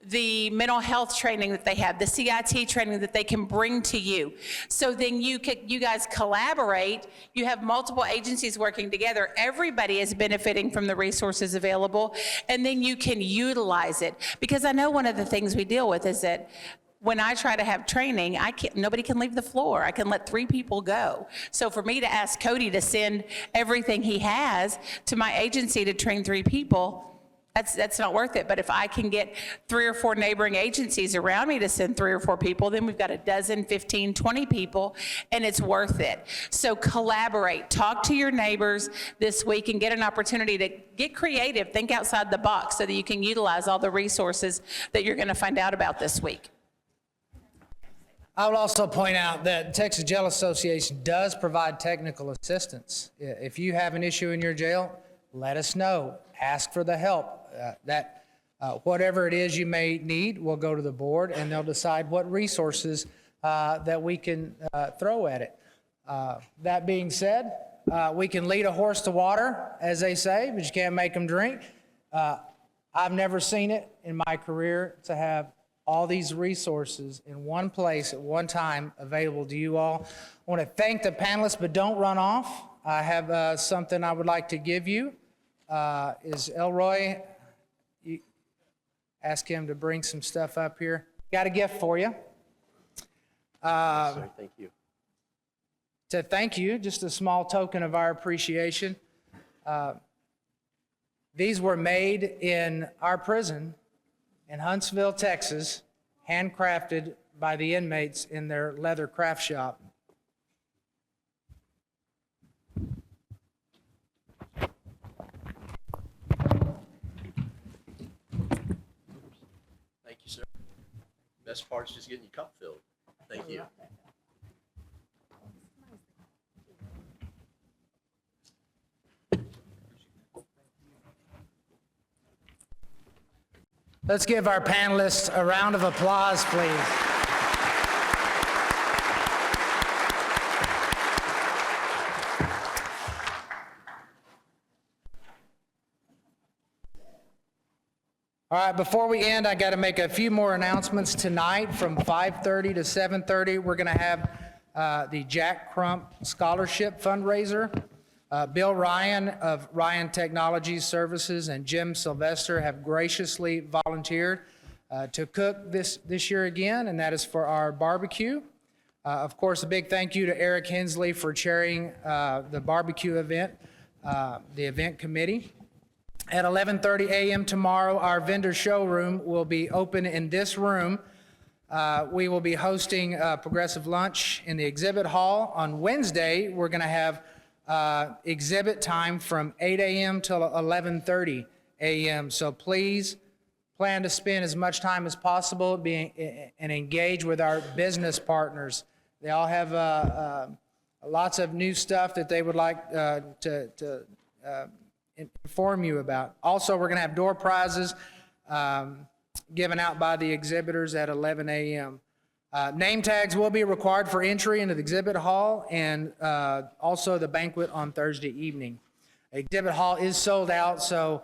S14: the mental health training that they have, the CIT training that they can bring to you. So then you guys collaborate, you have multiple agencies working together, everybody is benefiting from the resources available, and then you can utilize it. Because I know one of the things we deal with is that when I try to have training, nobody can leave the floor. I can let 3 people go. So for me to ask Cody to send everything he has to my agency to train 3 people, that's not worth it. But if I can get 3 or 4 neighboring agencies around me to send 3 or 4 people, then we've got a dozen, 15, 20 people, and it's worth it. So collaborate, talk to your neighbors this week and get an opportunity to get creative, think outside the box so that you can utilize all the resources that you're gonna find out about this week.
S1: I would also point out that Texas Jail Association does provide technical assistance. If you have an issue in your jail, let us know. Ask for the help. Whatever it is you may need, we'll go to the board and they'll decide what resources that we can throw at it. That being said, we can lead a horse to water, as they say, but you can't make them drink. I've never seen it in my career to have all these resources in one place at one time available to you all. I want to thank the panelists, but don't run off. I have something I would like to give you. Is Elroy, you ask him to bring some stuff up here. Got a gift for you.
S12: Sir, thank you.
S1: To thank you, just a small token of our appreciation. These were made in our prison in Huntsville, Texas, handcrafted by the inmates in their leather craft shop.
S12: Thank you, sir. Best part's just getting your cup filled. Thank you.
S1: Let's give our panelists a round of applause, please. All right, before we end, I got to make a few more announcements. Tonight from 5:30 to 7:30, we're going to have the Jack Crump Scholarship Fundraiser. Bill Ryan of Ryan Technology Services and Jim Sylvester have graciously volunteered to cook this year again, and that is for our barbecue. Of course, a big thank you to Eric Hensley for chairing the barbecue event, the event committee. At 11:30 a.m. tomorrow, our vendor showroom will be open in this room. We will be hosting a progressive lunch in the exhibit hall. On Wednesday, we're going to have exhibit time from 8 a.m. till 11:30 a.m. So please plan to spend as much time as possible and engage with our business partners. They all have lots of new stuff that they would like to inform you about. Also, we're going to have door prizes given out by the exhibitors at 11 a.m. Name tags will be required for entry into the exhibit hall and also the banquet on Thursday evening. Exhibit hall is sold out, so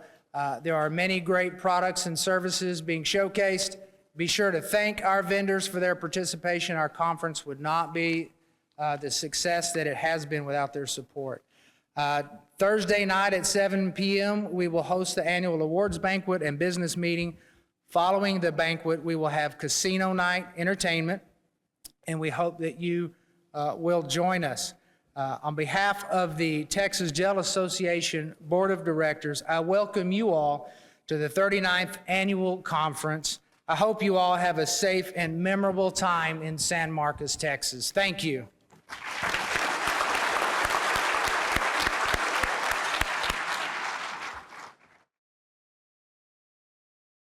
S1: there are many great products and services being showcased. Be sure to thank our vendors for their participation. Our conference would not be the success that it has been without their support. Thursday night at 7 p.m., we will host the annual awards banquet and business meeting. Following the banquet, we will have casino night entertainment, and we hope that you will join us. On behalf of the Texas Jail Association Board of Directors, I welcome you all to the 39th Annual Conference. I hope you all have a safe and memorable time in San Marcos, Texas. Thank you.